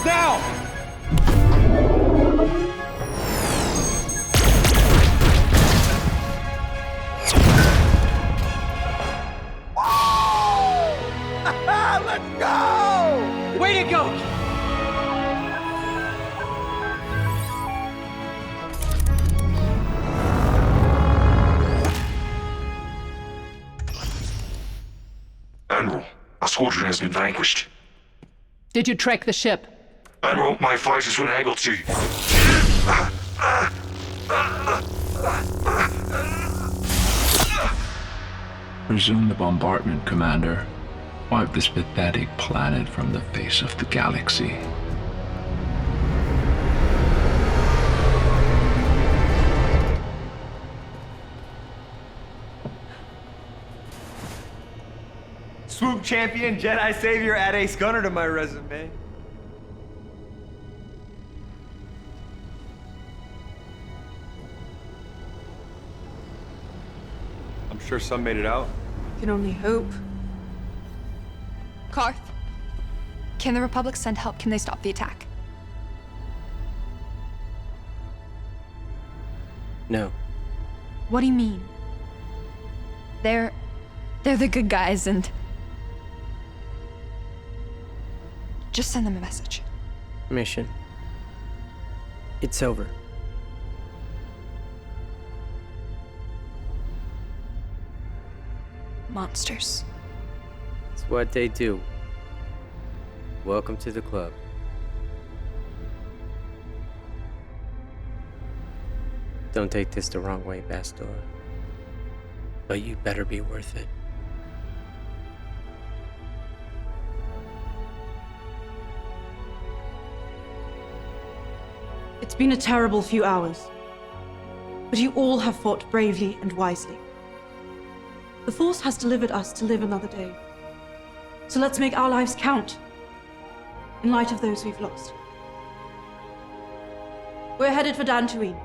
Now! Let's go! Way to go! Admiral, our squadron has been vanquished. Did you track the ship? Admiral, my fighters were able to. Resume the bombardment, Commander. Wipe this pathetic planet from the face of the galaxy. Swoop champion, Jedi savior, add ace gunner to my resume. I'm sure some made it out. Can only hope. Carth, can the Republic send help? Can they stop the attack? No. What do you mean? They're the good guys and... Just send them a message. Mission. It's over. Monsters. It's what they do. Welcome to the club. Don't take this the wrong way, Bastila. But you better be worth it. It's been a terrible few hours. But you all have fought bravely and wisely. The Force has delivered us to live another day. So let's make our lives count, in light of those we've lost. We're headed for Dantooine.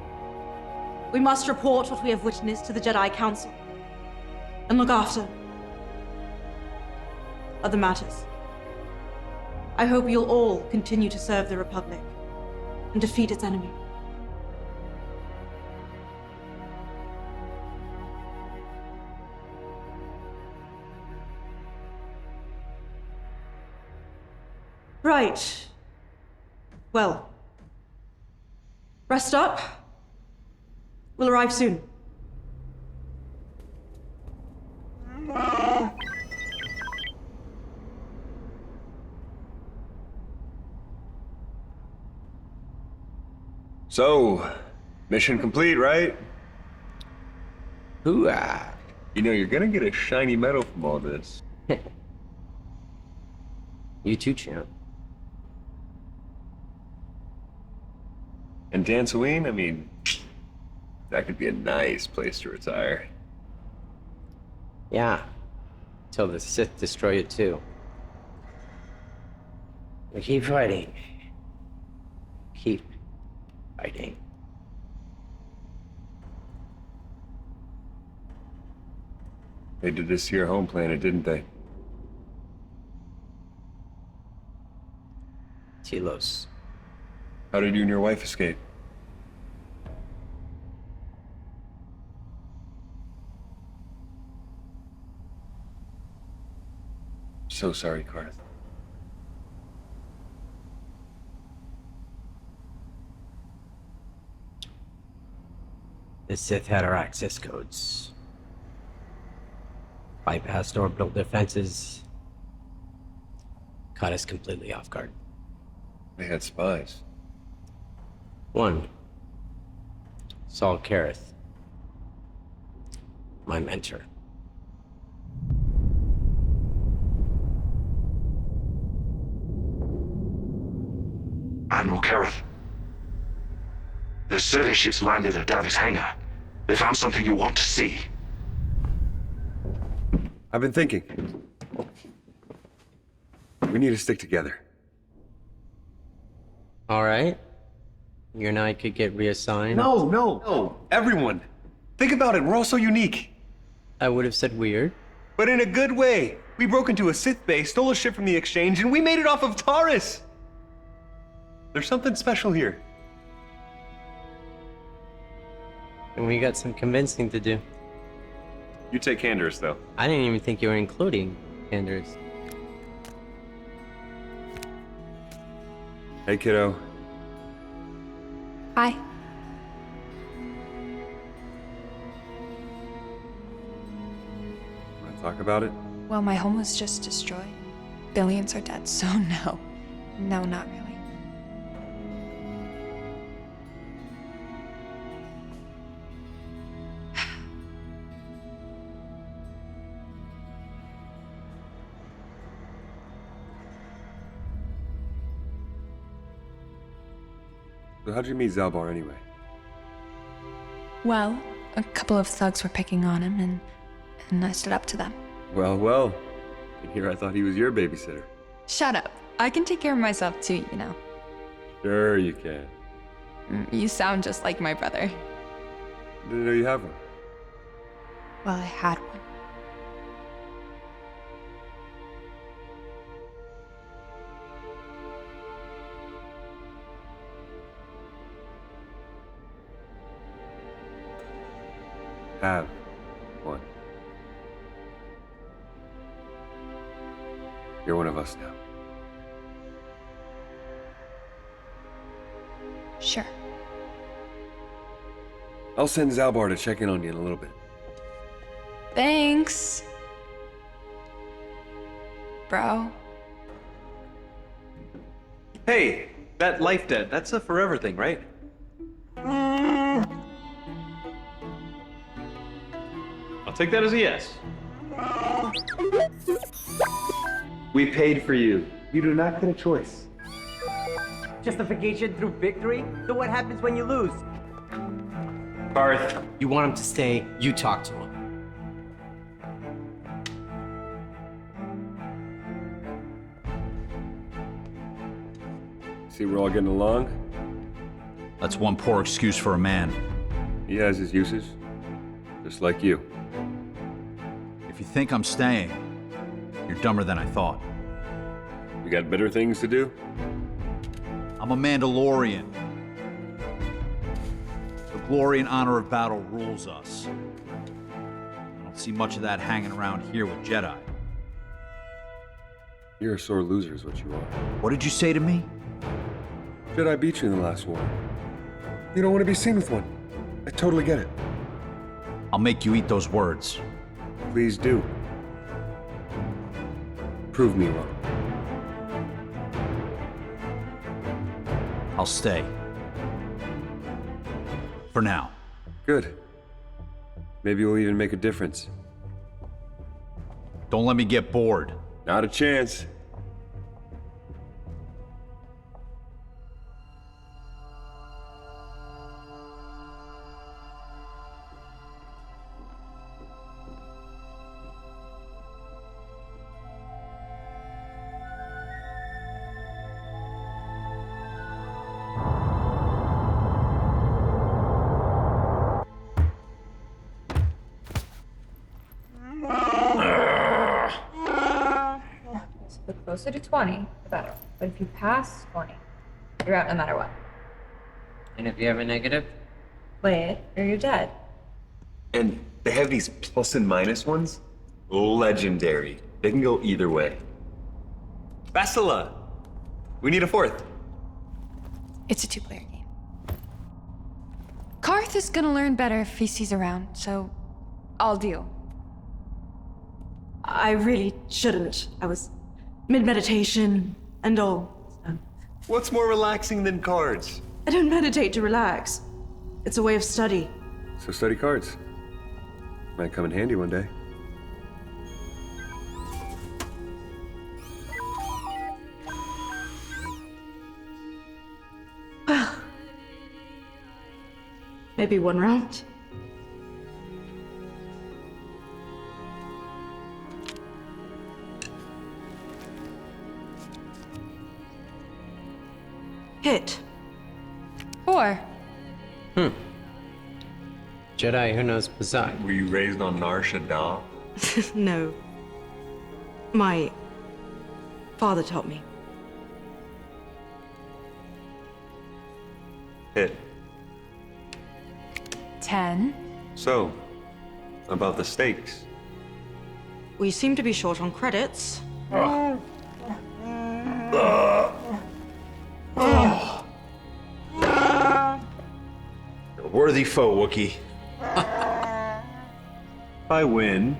We must report what we have witnessed to the Jedi Council, and look after other matters. I hope you'll all continue to serve the Republic and defeat its enemy. Right. Well, rest up, We'll arrive soon. So, mission complete, right? Hooah! You know, you're gonna get a shiny medal from all this. You too, champ. And Dantooine, I mean, that could be a nice place to retire. Yeah. Till the Sith destroy it too. We keep fighting. Keep fighting. They did this to your home planet, didn't they? Telos. How did you and your wife escape? So sorry, Carth. The Sith had our access codes. Bypassed orbital defenses. Caught us completely off guard. They had spies. One. Saul Carth. My mentor. Admiral Carth. The survey ships landed at Davik's hangar. They found something you want to see. I've been thinking. We need to stick together. All right. You and I could get reassigned. No. Everyone. Think about it. We're all so unique. I would have said weird. But in a good way. We broke into a Sith base, stole a ship from the exchange, and we made it off of Taris. There's something special here. And we got some convincing to do. You take Canderous, though. I didn't even think you were including Endars. Hey, kiddo. Hi. Want to talk about it? Well, my home was just destroyed. Billions are dead, so no. No, not really. So how'd you meet Zalbar anyway? Well, a couple of thugs were picking on him, and I stood up to them. Well. And here I thought he was your babysitter. Shut up. I can take care of myself too, you know. Sure you can. You sound just like my brother. Didn't know you have one. Well, I had one. Have one. You're one of us now. Sure. I'll send Zalbar to check in on you in a little bit. Thanks. Bro. Hey, that life debt, that's a forever thing, right? I'll take that as a yes. We paid for you. You do not get a choice. Justification through victory? So what happens when you lose? Carth. You want him to stay, you talk to him. See, we're all getting along? That's one poor excuse for a man. He has his uses, just like you. If you think I'm staying, you're dumber than I thought. We got better things to do? I'm a Mandalorian. The glory and honor of battle rules us. I don't see much of that hanging around here with Jedi. You're a sore loser is what you are. What did you say to me? Jedi beat you in the last war. You don't want to be seen with one. I totally get it. I'll make you eat those words. Please do. Prove me wrong. I'll stay. For now. Good. Maybe we'll even make a difference. Don't let me get bored. Not a chance. The closer to 20, the better. But if you pass 20, you're out no matter what. And if you have a negative? Play it, or you're dead. And they have these plus and minus ones? Legendary. They can go either way. Bastila! We need a fourth. It's a two-player game. Carth is gonna learn better if he's around, so I'll deal. I really shouldn't. I was mid-meditation and all. What's more relaxing than cards? I don't meditate to relax. It's a way of study. So study cards. Might come in handy one day. Well, maybe one round. Hit. 4. Jedi who knows Pazaak. Were you raised on Nar Shaddaa? No. My father taught me. Hit. 10. So, about the stakes. We seem to be short on credits. A worthy foe, Wookiee. If I win,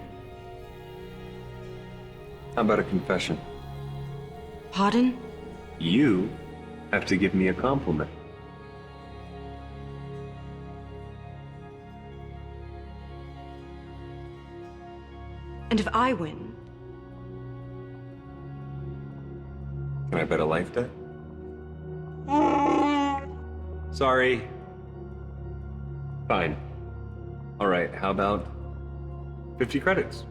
how about a confession? Pardon? You have to give me a compliment. And if I win, Can I bet a life debt? Sorry. Fine. All right, how about 50 credits?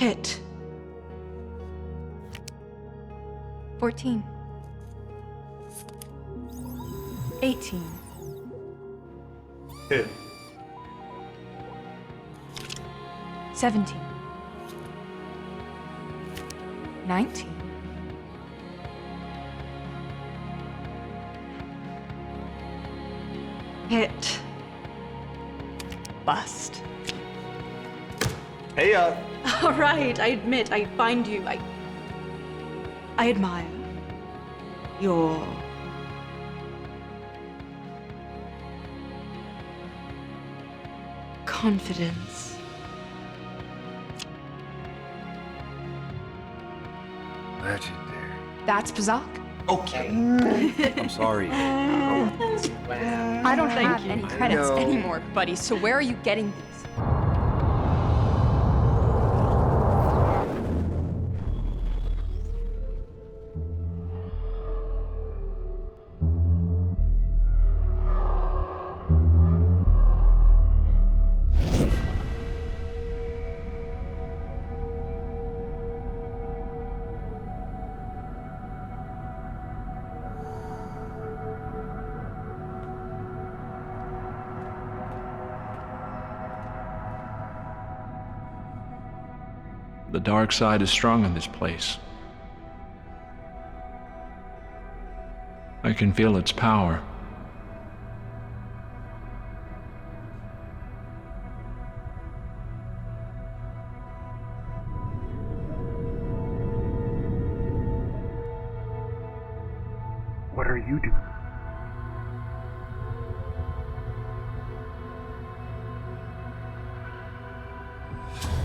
hit. 14. 18. Hit. 17. 19. Hit. Bust. Hey, All right, I admit, I find you, I admire your confidence. Legendary. That's Pazaak. Okay. I'm sorry. I don't have any credits anymore, buddy, so where are you getting these? The dark side is strong in this place. I can feel its power. better you do.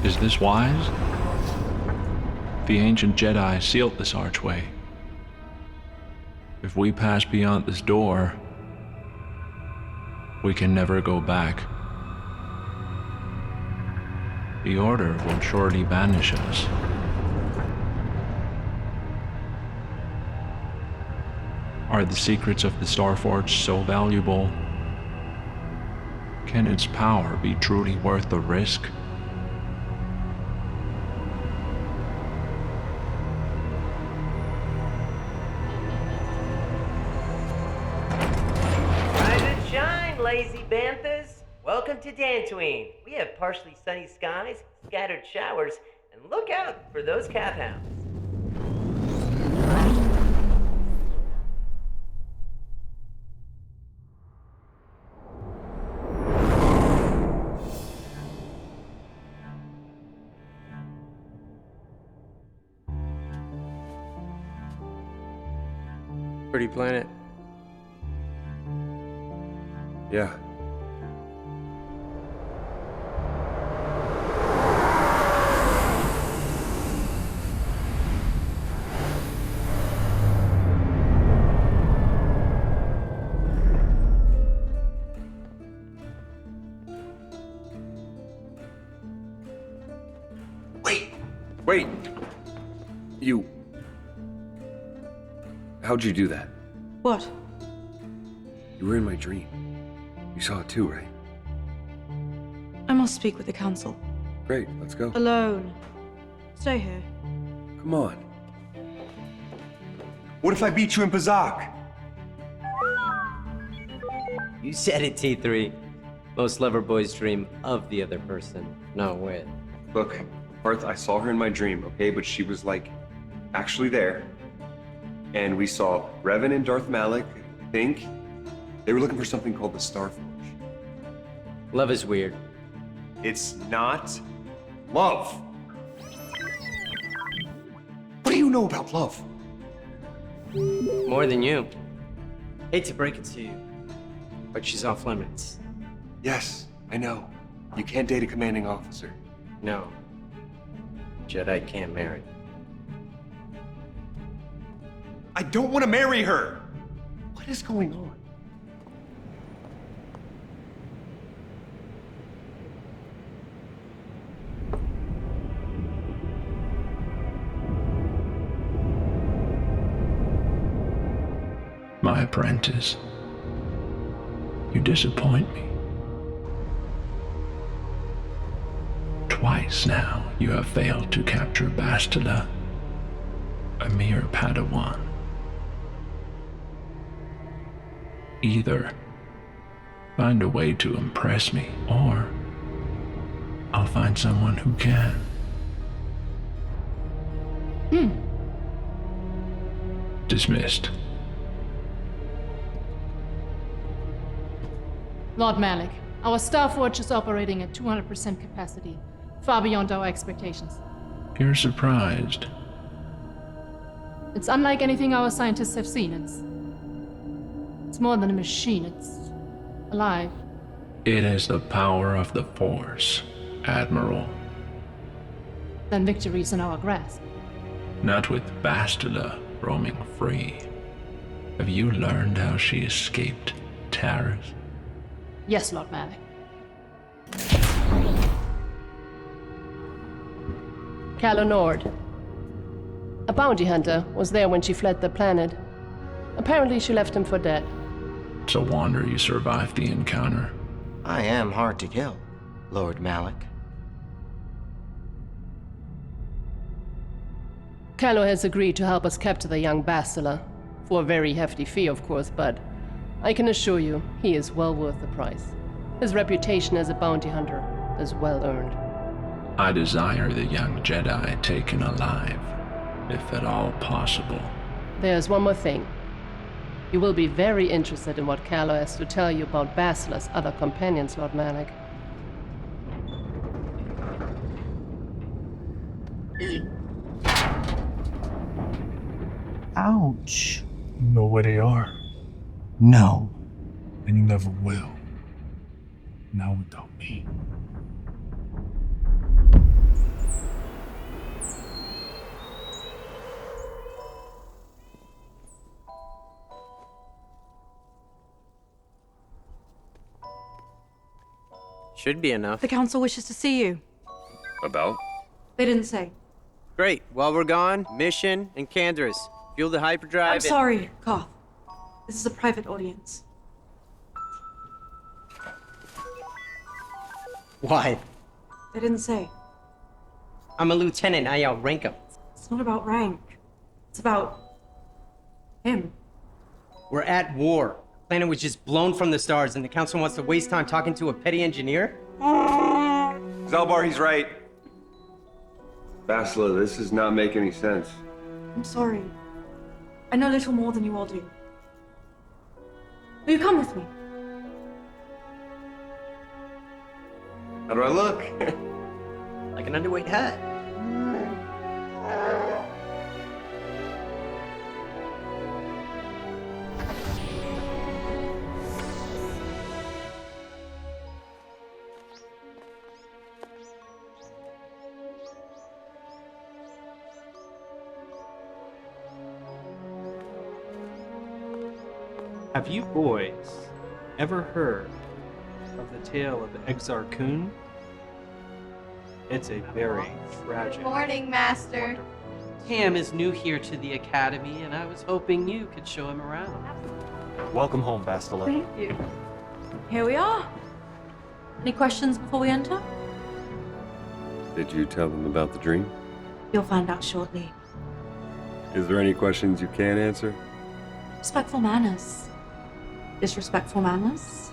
Is this wise? The ancient Jedi sealed this archway. If we pass beyond this door, we can never go back. The Order will surely banish us. Are the secrets of the Starforge so valuable? Can its power be truly worth the risk? Rise and shine, lazy banthas! Welcome to Dantooine. We have partially sunny skies, scattered showers, and look out for those cat hounds. Pretty planet. Yeah. Wait! You... How'd you do that? What? You were in my dream. You saw it too, right? I must speak with the Council. Great, let's go. Alone. Stay here. Come on. What if I beat you in Pazaak? You said it, T3. Most lover boys dream of the other person, not with. Look, Carth, I saw her in my dream, okay? But she was, like, actually there. And we saw Revan and Darth Malak, I think. They were looking for something called the Starforge. Love is weird. It's not love. What do you know about love? More than you. Hate to break it to you, but she's off limits. Yes, I know. You can't date a commanding officer. No. Jedi can't marry. I don't want to marry her! What is going on? My apprentice, you disappoint me. Twice now you have failed to capture Bastila, a mere Padawan. Either find a way to impress me, or I'll find someone who can. Dismissed. Lord Malak, our Starforge is operating at 200% capacity, far beyond our expectations. You're surprised. It's unlike anything our scientists have seen. It's more than a machine, it's alive. It is the power of the Force, Admiral. Then victory's in our grasp. Not with Bastila roaming free. Have you learned how she escaped Taris? Yes, Lord Malak. Calo Nord. A bounty hunter was there when she fled the planet. Apparently she left him for dead. It's a wonder you survived the encounter. I am hard to kill, Lord Malak. Calo has agreed to help us capture the young Bastila. For a very hefty fee, of course, but I can assure you, he is well worth the price. His reputation as a bounty hunter is well earned. I desire the young Jedi taken alive, if at all possible. There's one more thing. You will be very interested in what Calo has to tell you about Bastila's other companions, Lord Malak. Ouch. Know where they are. No. And you never will. Not without me. Should be enough. The council wishes to see you. About? They didn't say. Great. While we're gone, Mission and Canderous. Fuel the hyperdrive. I'm sorry, Carth. This is a private audience. Why? They didn't say. I'm a lieutenant. I outrank him. It's not about rank. It's about him. We're at war. The planet was just blown from the stars, and the council wants to waste time talking to a petty engineer? Zalbar, he's right. Bastila, this does not make any sense. I'm sorry. I know little more than you all do. Will you come with me? How do I look? Like an underweight hat. Have you boys ever heard of the tale of Exar Kun? It's a very tragic. Good morning, Master. Tam is new here to the Academy, and I was hoping you could show him around. Welcome home, Bastila. Thank you. Here we are. Any questions before we enter? Did you tell them about the dream? You'll find out shortly. Is there any questions you can't answer? Respectful manners. Disrespectful manners?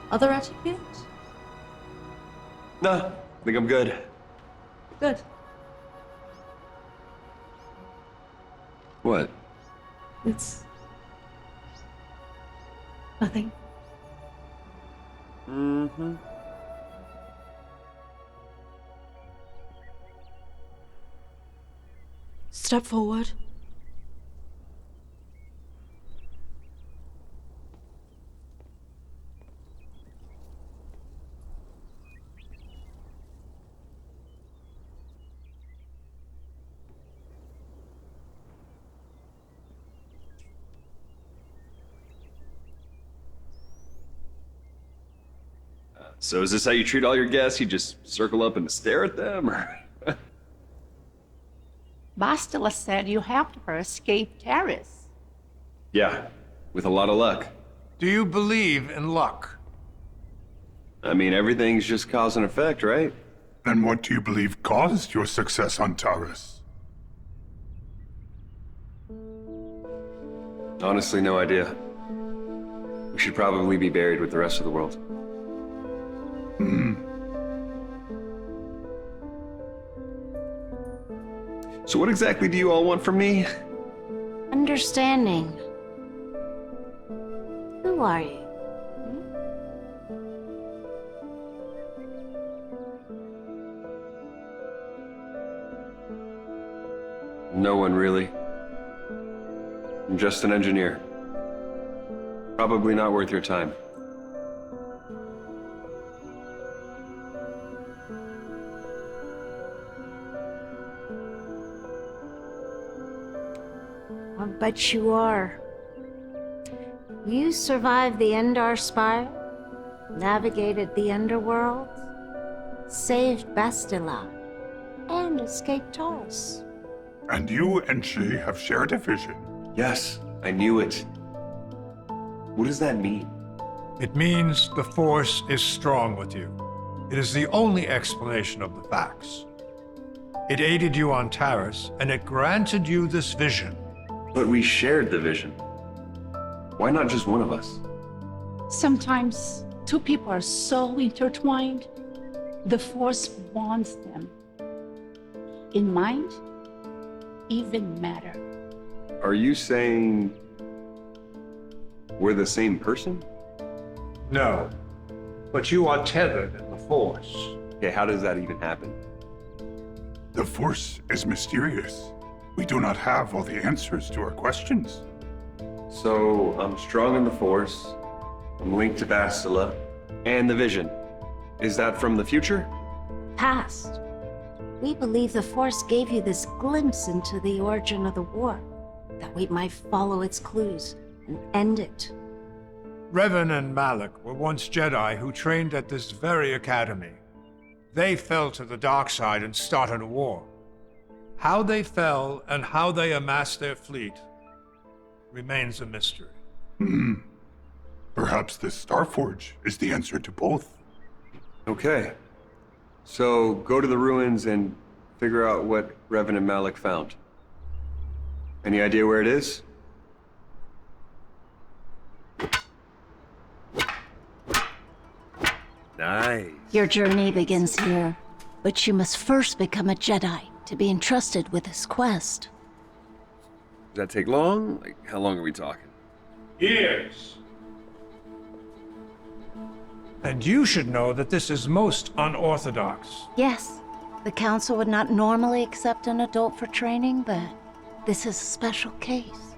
Other etiquette? No, I think I'm good. Good. What? It's nothing. Mm-hmm. Step forward. So is this how you treat all your guests? You just circle up and stare at them, or? Bastila said you helped her escape Taris. Yeah, with a lot of luck. Do you believe in luck? I mean, everything's just cause and effect, right? Then what do you believe caused your success on Taris? Honestly, no idea. We should probably be buried with the rest of the world. So what exactly do you all want from me? Understanding. Who are you? No one, really. I'm just an engineer. Probably not worth your time. But you are. You survived the Endar Spire, navigated the underworld, saved Bastila, and escaped Taris. And you and she have shared a vision. Yes, I knew it. What does that mean? It means the Force is strong with you. It is the only explanation of the facts. It aided you on Taris, and it granted you this vision. But we shared the vision. Why not just one of us? Sometimes two people are so intertwined, the Force bonds them. In mind, even matter. Are you saying we're the same person? No, but you are tethered in the Force. Okay, how does that even happen? The Force is mysterious. We do not have all the answers to our questions. So I'm strong in the Force. I'm linked to Bastila and the Vision. Is that from the future? Past. We believe the Force gave you this glimpse into the origin of the war, that we might follow its clues and end it. Revan and Malak were once Jedi who trained at this very academy. They fell to the dark side and started a war. How they fell and how they amassed their fleet remains a mystery. Perhaps this Starforge is the answer to both. Okay. So go to the ruins and figure out what Revan and Malak found. Any idea where it is? Nice. Your journey begins here, but you must first become a Jedi to be entrusted with this quest. Does that take long? Like, how long are we talking? Years. And you should know that this is most unorthodox. Yes, the Council would not normally accept an adult for training, but this is a special case.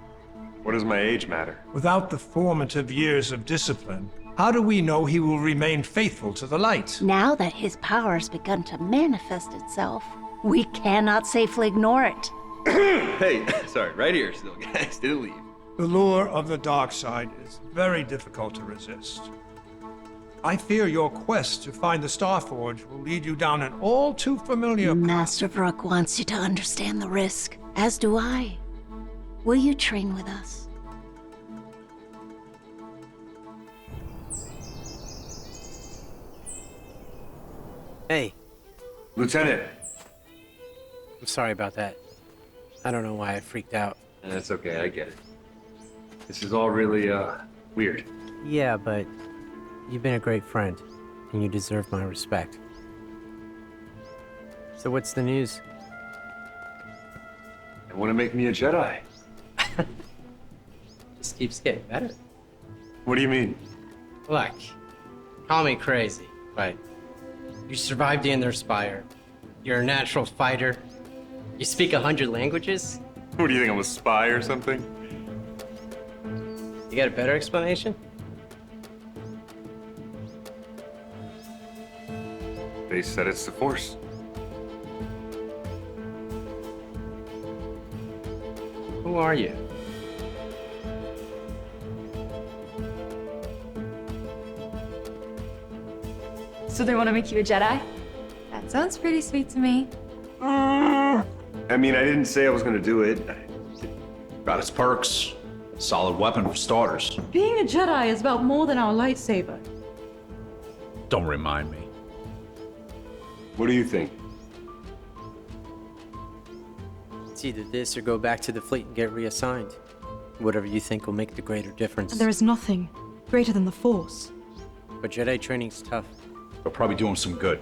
What does my age matter? Without the formative years of discipline, how do we know he will remain faithful to the light? Now that his power has begun to manifest itself, we cannot safely ignore it. Hey, sorry, right here still, guys. Didn't leave. The lure of the dark side is very difficult to resist. I fear your quest to find the Starforge will lead you down an all too familiar path. Master Brook wants you to understand the risk, as do I. Will you train with us? Hey. Lieutenant. I'm sorry about that. I don't know why I freaked out. That's okay, I get it. This is all really, weird. Yeah, but you've been a great friend, and you deserve my respect. So what's the news? They want to make me a Jedi. This keeps getting better. What do you mean? Look, call me crazy, but you survived the Endar Spire. You're a natural fighter. You speak 100 languages. What do you think, I'm a spy or something? You got a better explanation? They said it's the Force. Who are you? So they want to make you a Jedi? That sounds pretty sweet to me. I mean, I didn't say I was gonna do it. Got its perks. Solid weapon for starters. Being a Jedi is about more than our lightsaber. Don't remind me. What do you think? It's either this or go back to the fleet and get reassigned. Whatever you think will make the greater difference. And there is nothing greater than the Force. But Jedi training's tough. They'll probably do him some good.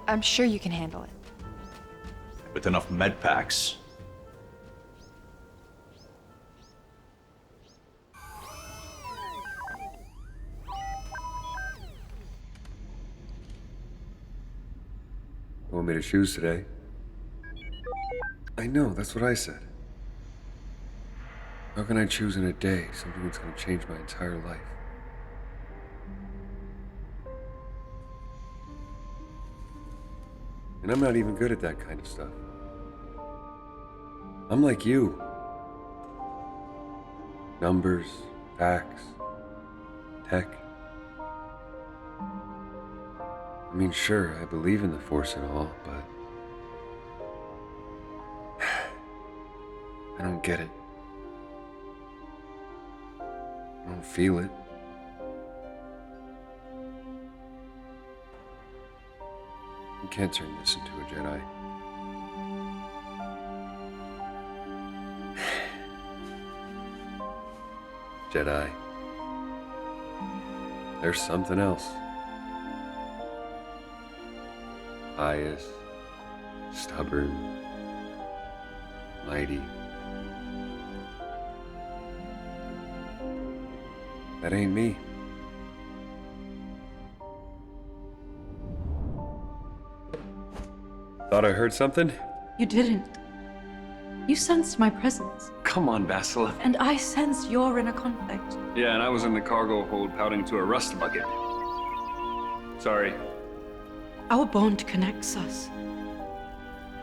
I'm sure you can handle it. With enough med packs. You want me to choose today? I know, that's what I said. How can I choose in a day something that's gonna change my entire life? And I'm not even good at that kind of stuff. I'm like you. Numbers, facts, tech. I mean, sure, I believe in the Force and all, but I don't get it. I don't feel it. You can't turn this into a Jedi. Jedi. There's something else. Pious, stubborn, mighty. That ain't me. Thought I heard something? You didn't. You sensed my presence, Come on, Bastila. and I sensed your inner conflict. Yeah, and I was in the cargo hold pouting to a rust bucket. Sorry. Our bond connects us.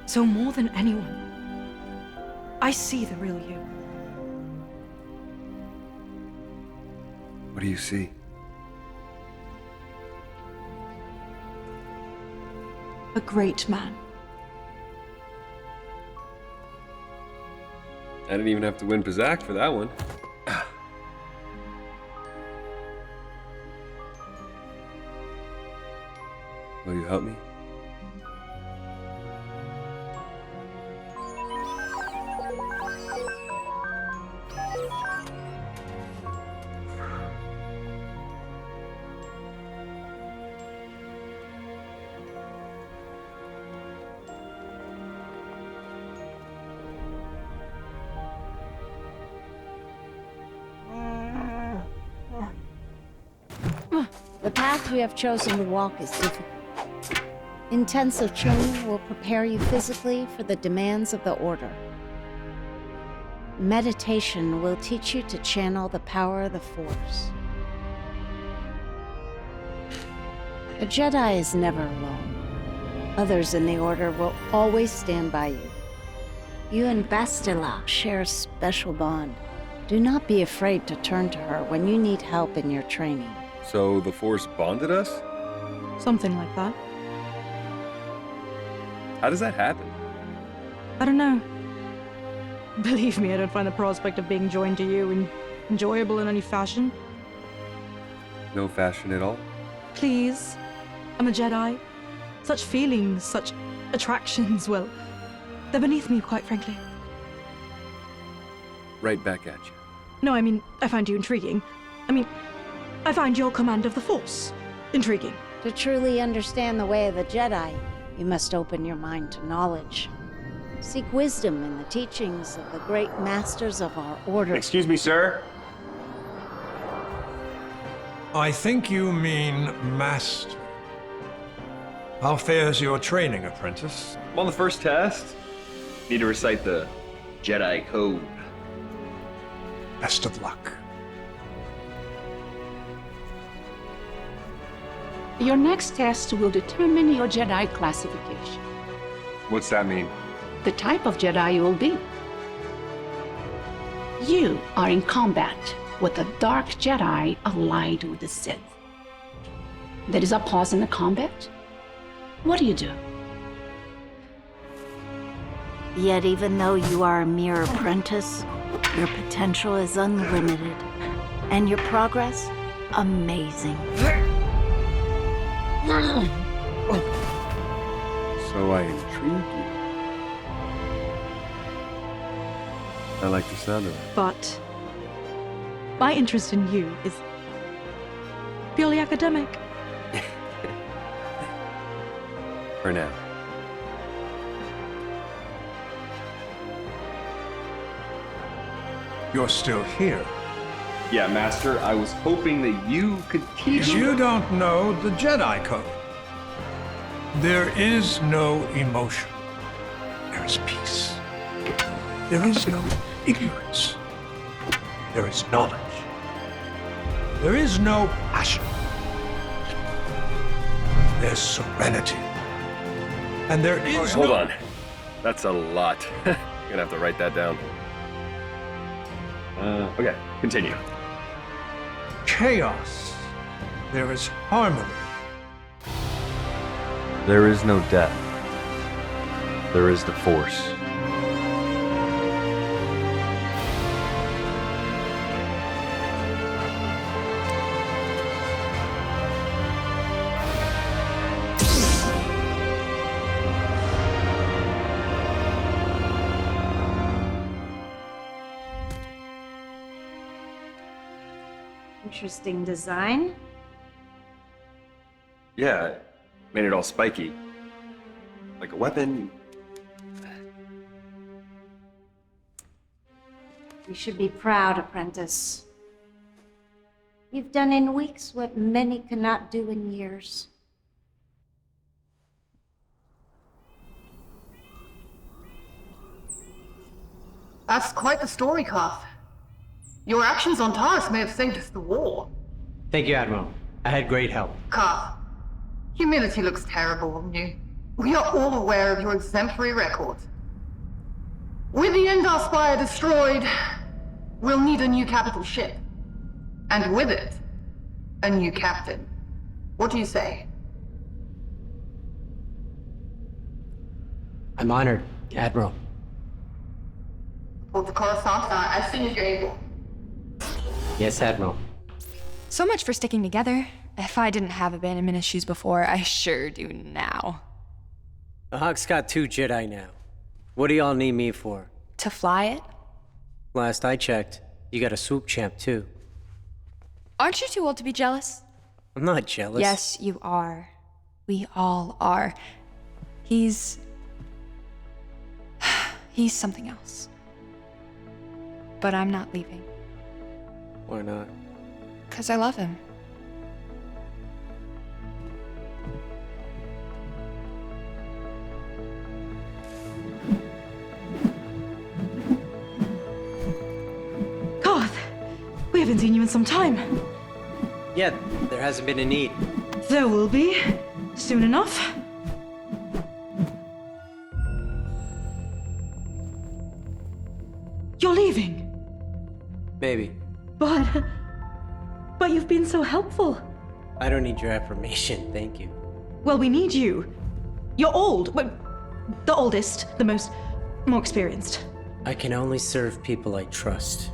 So more than anyone, I see the real you. What do you see? A great man. I didn't even have to win Pazaak for that one. Will you help me? The path we have chosen to walk is difficult. Intensive training will prepare you physically for the demands of the Order. Meditation will teach you to channel the power of the Force. A Jedi is never alone. Others in the Order will always stand by you. You and Bastila share a special bond. Do not be afraid to turn to her when you need help in your training. So the Force bonded us? Something like that. How does that happen? I don't know. Believe me, I don't find the prospect of being joined to you enjoyable in any fashion. No fashion at all? Please. I'm a Jedi. Such feelings, such attractions, well, they're beneath me, quite frankly. Right back at you. No, I mean, I find you intriguing. I find your command of the Force intriguing. To truly understand the way of the Jedi, you must open your mind to knowledge. Seek wisdom in the teachings of the great masters of our Order. Excuse me, sir? I think you mean master. How fares your training, apprentice? I'm on the first test. Need to recite the Jedi Code. Best of luck. Your next test will determine your Jedi classification. What's that mean? The type of Jedi you will be. You are in combat with a dark Jedi allied with the Sith. There is a pause in the combat. What do you do? Yet even though you are a mere apprentice, your potential is unlimited, and your progress, amazing. So I intrigued you. I like the sound of it. But my interest in you is purely academic. For now. You're still here. Yeah, Master, I was hoping that you could teach me. You don't know the Jedi Code. There is no emotion. There is peace. There is no ignorance. There is knowledge. There is no passion. There's serenity. And there is Hold on. That's a lot. You're gonna have to write that down. Okay, continue. chaos. There is harmony. There is no death. There is the Force. Interesting design. Yeah, made it all spiky. Like a weapon. You should be proud, apprentice. You've done in weeks what many cannot do in years. That's quite the story, Carth. Your actions on Taris may have saved us the war. Thank you, Admiral. I had great help. Carth, humility looks terrible on you. We are all aware of your exemplary record. With the Endar Spire destroyed, we'll need a new capital ship. And with it, a new captain. What do you say? I'm honored, Admiral. Report to Coruscant as soon as you're able. Yes, Admiral. So much for sticking together. If I didn't have abandonment issues before, I sure do now. The Hawk's got 2 Jedi now. What do y'all need me for? To fly it? Last I checked, you got a Swoop champ too. Aren't you too old to be jealous? I'm not jealous. Yes, you are. We all are. He's something else. But I'm not leaving. Why not? 'Cause I love him. Carth, we haven't seen you in some time. Yeah, there hasn't been a need. There will be. Soon enough. You're leaving. Maybe. But you've been so helpful. I don't need your affirmation, thank you. Well, we need you. You're old. Well, the oldest, the more experienced. I can only serve people I trust.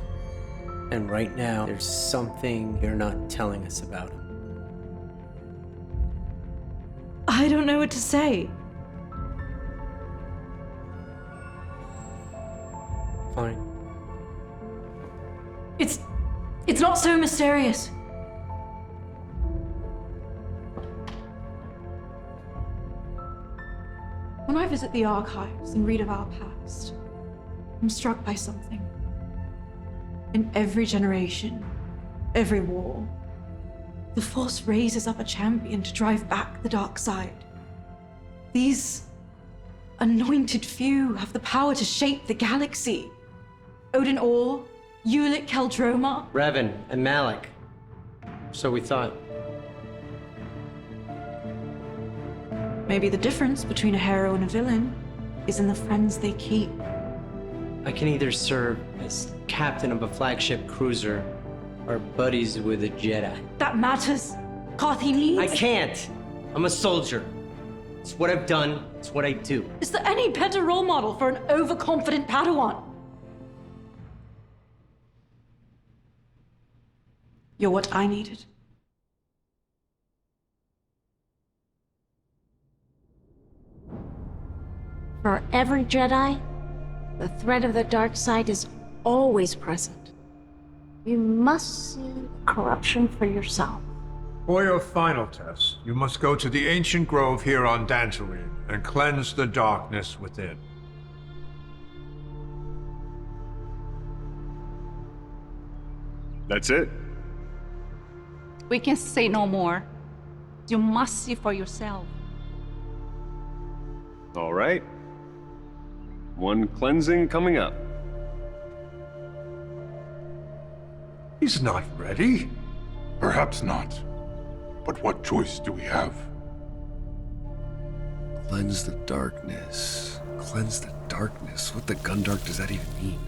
And right now, there's something you're not telling us about him. I don't know what to say. Fine. It's not so mysterious. When I visit the archives and read of our past, I'm struck by something. In every generation, every war, the Force raises up a champion to drive back the dark side. These anointed few have the power to shape the galaxy. Odin Orr, Ulic Keldroma. Revan and Malak. So we thought. Maybe the difference between a hero and a villain is in the friends they keep. I can either serve as captain of a flagship cruiser or buddies with a Jedi. That matters. Carth, he needs... I can't! I'm a soldier. It's what I've done, it's what I do. Is there any better role model for an overconfident Padawan? You're what I needed. For every Jedi, the threat of the dark side is always present. You must see corruption for yourself. For your final test, you must go to the ancient grove here on Dantooine and cleanse the darkness within. That's it. We can say no more. You must see for yourself. All right. One cleansing coming up. He's not ready. Perhaps not. But what choice do we have? Cleanse the darkness. Cleanse the darkness. What the Gundark does that even mean?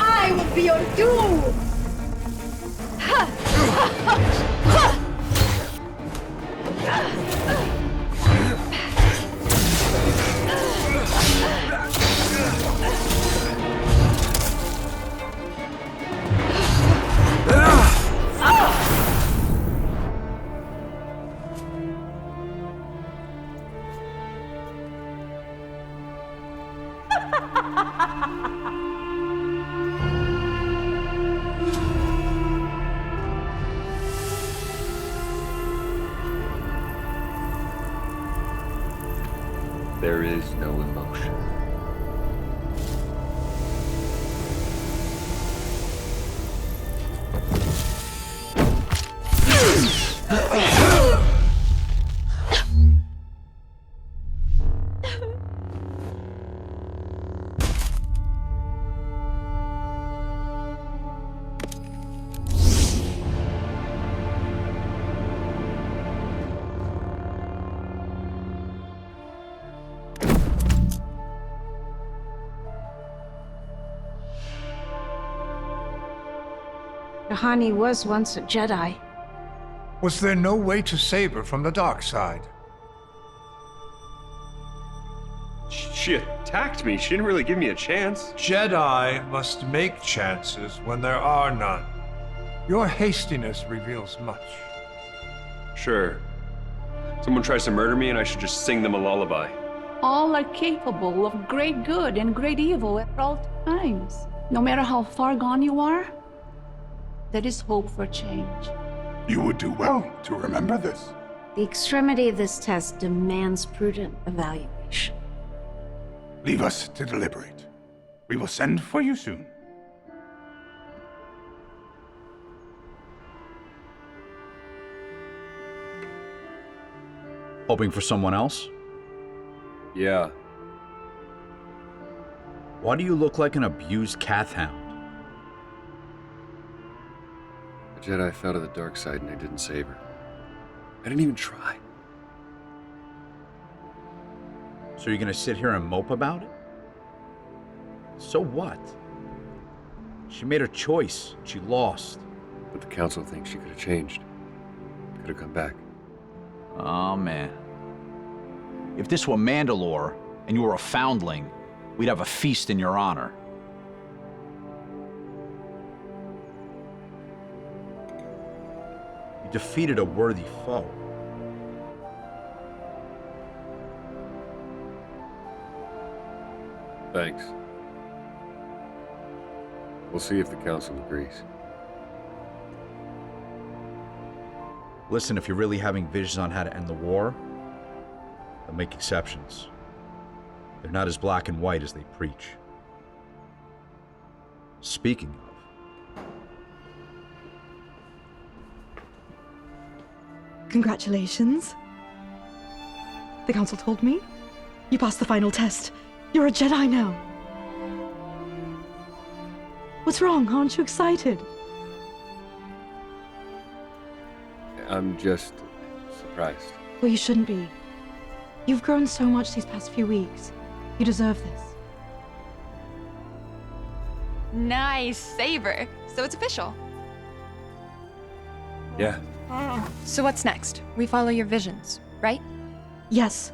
I will be your doom! There is no emotion. Juhani was once a Jedi. Was there no way to save her from the dark side? She attacked me. She didn't really give me a chance. Jedi must make chances when there are none. Your hastiness reveals much. Sure. Someone tries to murder me and I should just sing them a lullaby. All are capable of great good and great evil at all times. No matter how far gone you are, there is hope for change. You would do well to remember this. The extremity of this test demands prudent evaluation. Leave us to deliberate. We will send for you soon. Hoping for someone else? Yeah. Why do you look like an abused Cath hound? The Jedi fell to the dark side and I didn't save her. I didn't even try. So you're gonna sit here and mope about it? So what? She made her choice. She lost. But the Council thinks she could have changed. Could have come back. Oh, man. If this were Mandalore and you were a foundling, we'd have a feast in your honor. You defeated a worthy foe. Thanks. We'll see if the Council agrees. Listen, if you're really having visions on how to end the war, they'll make exceptions. They're not as black and white as they preach. Speaking of... Congratulations. The Council told me. You passed the final test. You're a Jedi now. What's wrong? Aren't you excited? I'm just surprised. Well, you shouldn't be. You've grown so much these past few weeks. You deserve this. Nice, Saber. So it's official. Yeah. So what's next? We follow your visions, right? Yes.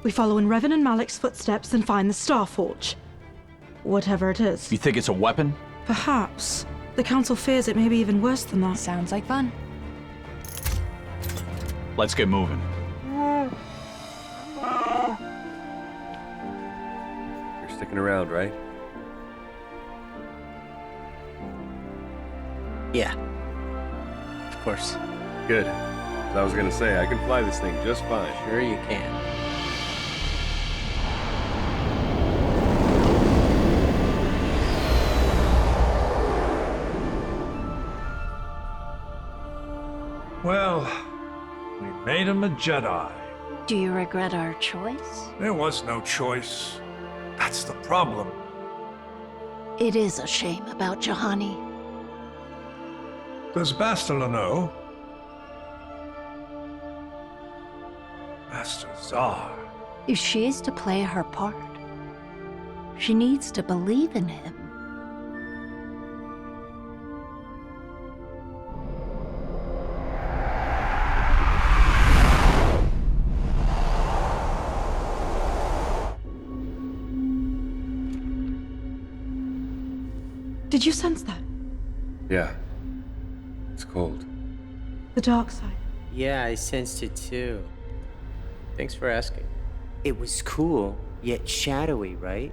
We follow in Revan and Malak's footsteps and find the Star Forge. Whatever it is. You think it's a weapon? Perhaps. The Council fears it may be even worse than that. Sounds like fun. Let's get moving. You're sticking around, right? Yeah. Of course. Good. I was gonna say, I can fly this thing just fine. Sure you can. Well, we made him a Jedi. Do you regret our choice? There was no choice. That's the problem. It is a shame about Juhani. Does Bastila know? Master Zar. If she is to play her part, she needs to believe in him. Did you sense that? Yeah. It's cold. The dark side. Yeah, I sensed it too. Thanks for asking. It was cool, yet shadowy, right?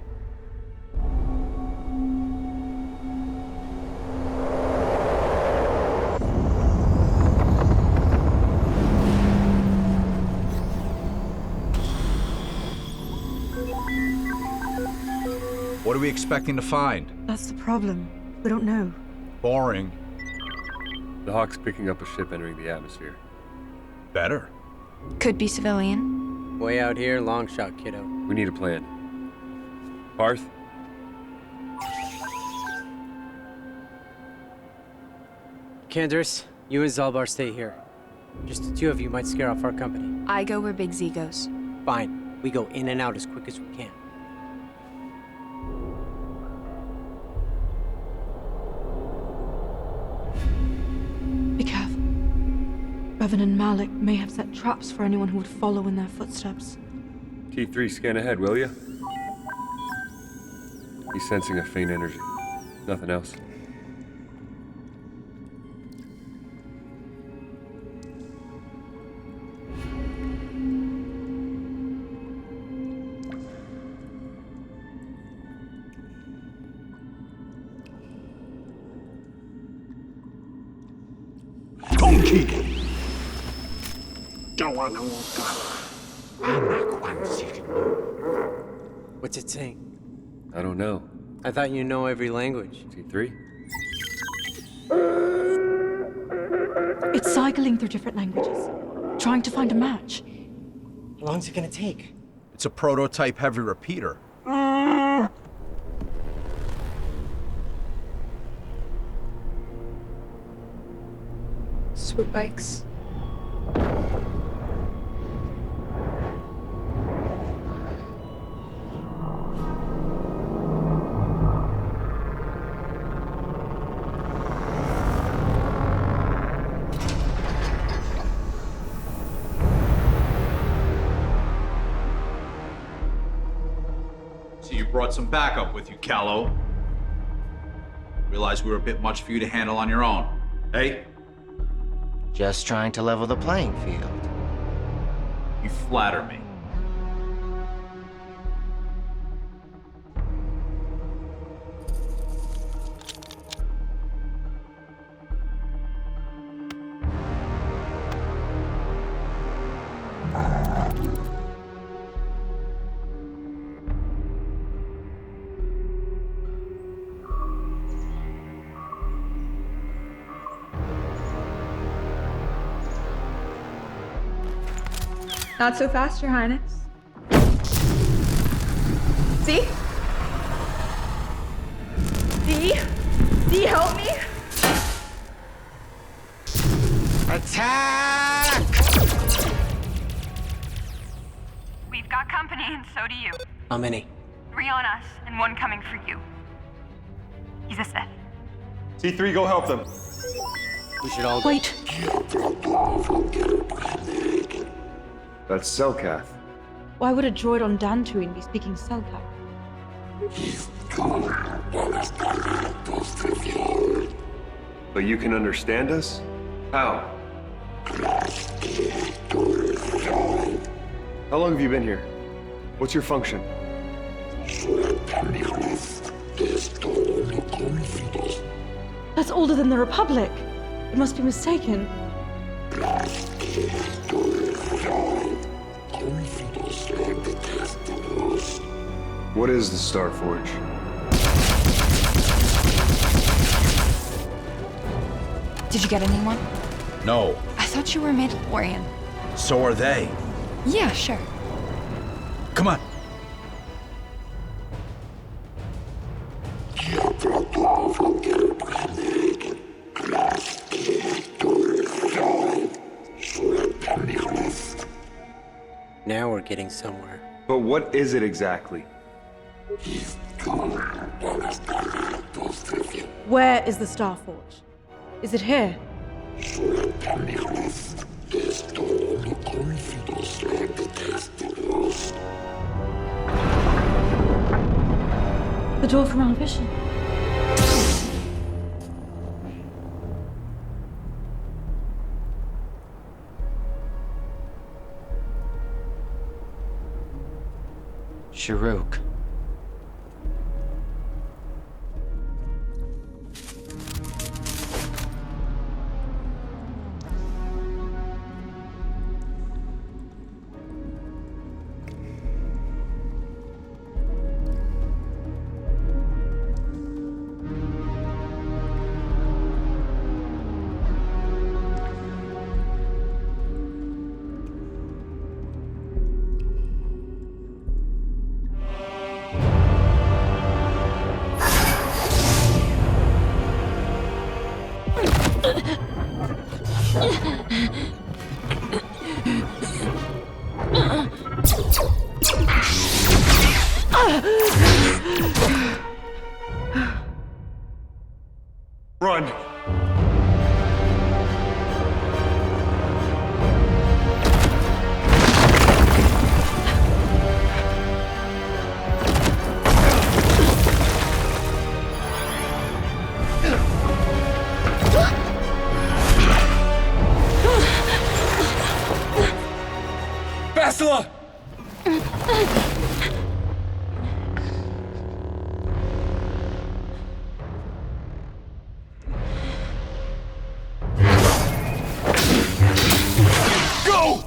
What are we expecting to find? That's the problem. We don't know. Boring. The Hawk's picking up a ship entering the atmosphere. Better. Could be civilian. Way out here, long shot, kiddo. We need a plan. Carth? Candace, you and Zalbar stay here. Just the two of you might scare off our company. I go where Big Z goes. Fine. We go in and out as quick as we can. Be careful. Revan and Malak may have set traps for anyone who would follow in their footsteps. T3, scan ahead, will ya? He's sensing a faint energy. Nothing else. What's it saying? I don't know. I thought you know every language. T3? It's cycling through different languages, trying to find a match. How long's it gonna take? It's a prototype heavy repeater. Swoop bikes. So you brought some backup with you, Callow. Realized we were a bit much for you to handle on your own. Hey? Just trying to level the playing field. You flatter me. Not so fast, Your Highness. See? See, help me? Attack! We've got company, and so do you. How many? 3 on us, and 1 coming for you. He's a Sith. T3, go help them. We should all Wait. That's Selkath. Why would a droid on Dantooine be speaking Selkath? But you can understand us? How? How long have you been here? What's your function? That's older than the Republic. It must be mistaken. What is the Star Forge? Did you get a new one? No. I thought you were a Mandalorian. So are they. Yeah, sure. Come on. Now we're getting somewhere. But what is it exactly? Where is the Star Forge? Is it here? The door from our vision. Sharuk. Run! Bastila! Go!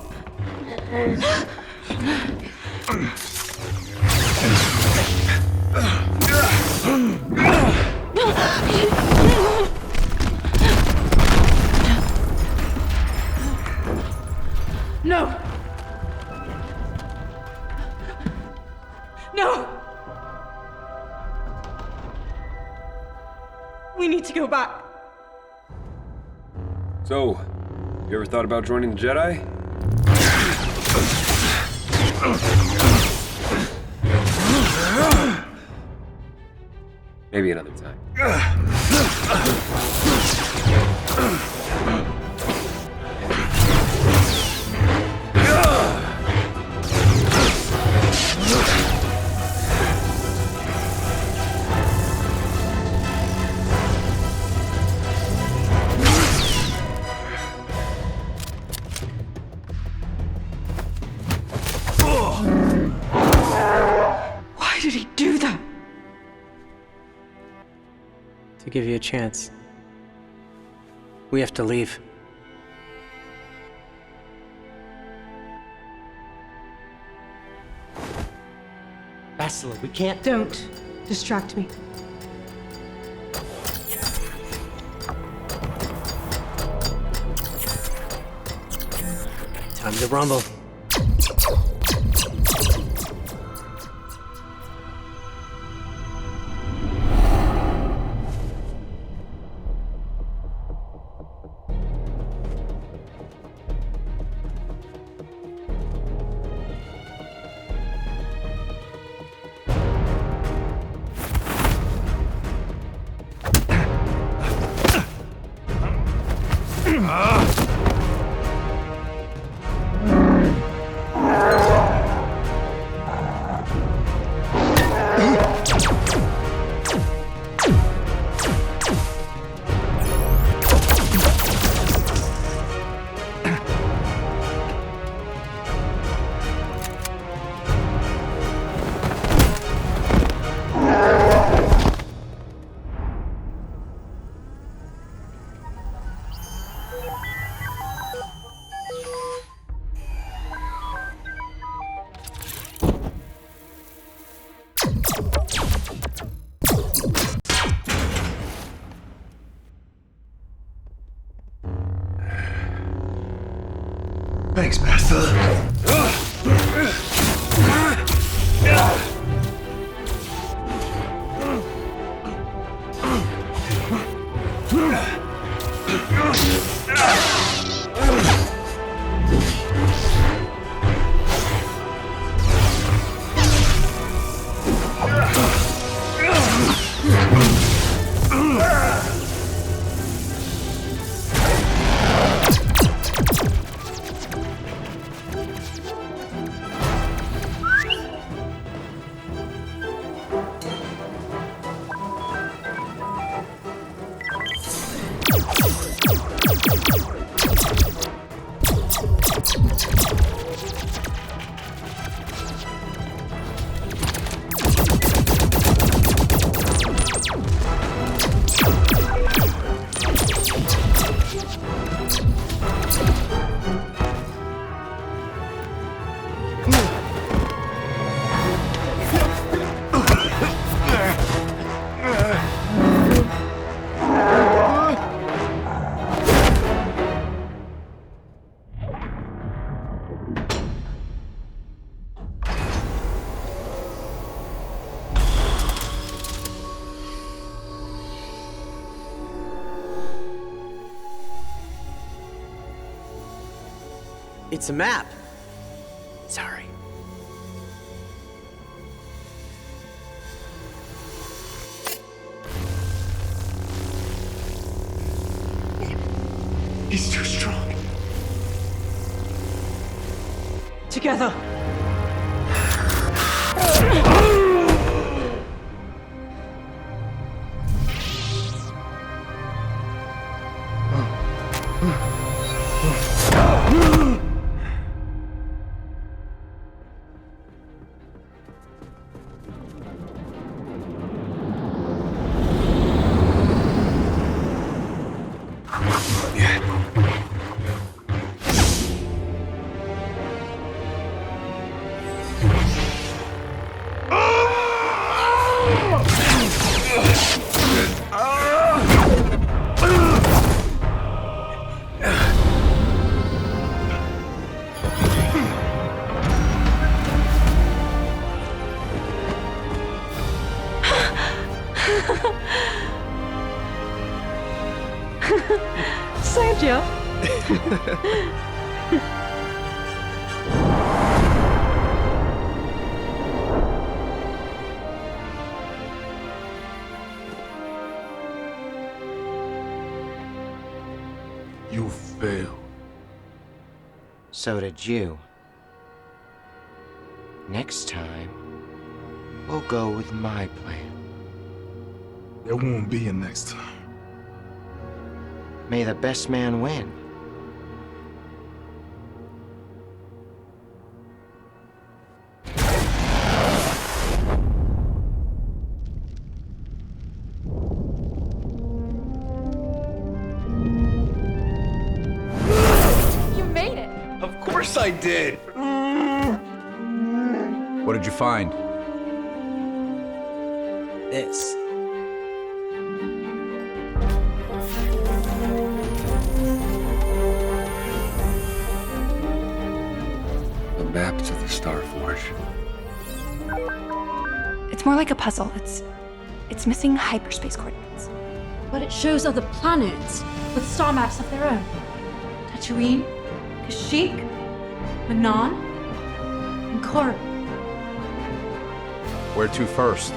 No! No! We need to go back. So, you ever thought about joining the Jedi? Maybe another time. Why did he do that? To give you a chance. We have to leave. Bastila, we can't. Don't distract me. Time to rumble. Thanks, Bastila. It's a map. Sorry. together. Sergio. You failed. So did you. Next time, we'll go with my plan. There won't be a next time. May the best man win. You made it! Of course I did! What did you find? This. A map to the Star Forge. It's more like a puzzle. It's missing hyperspace coordinates. But it shows other planets with star maps of their own. Tatooine, Kashyyyk, Manan, and Korra. Where to first?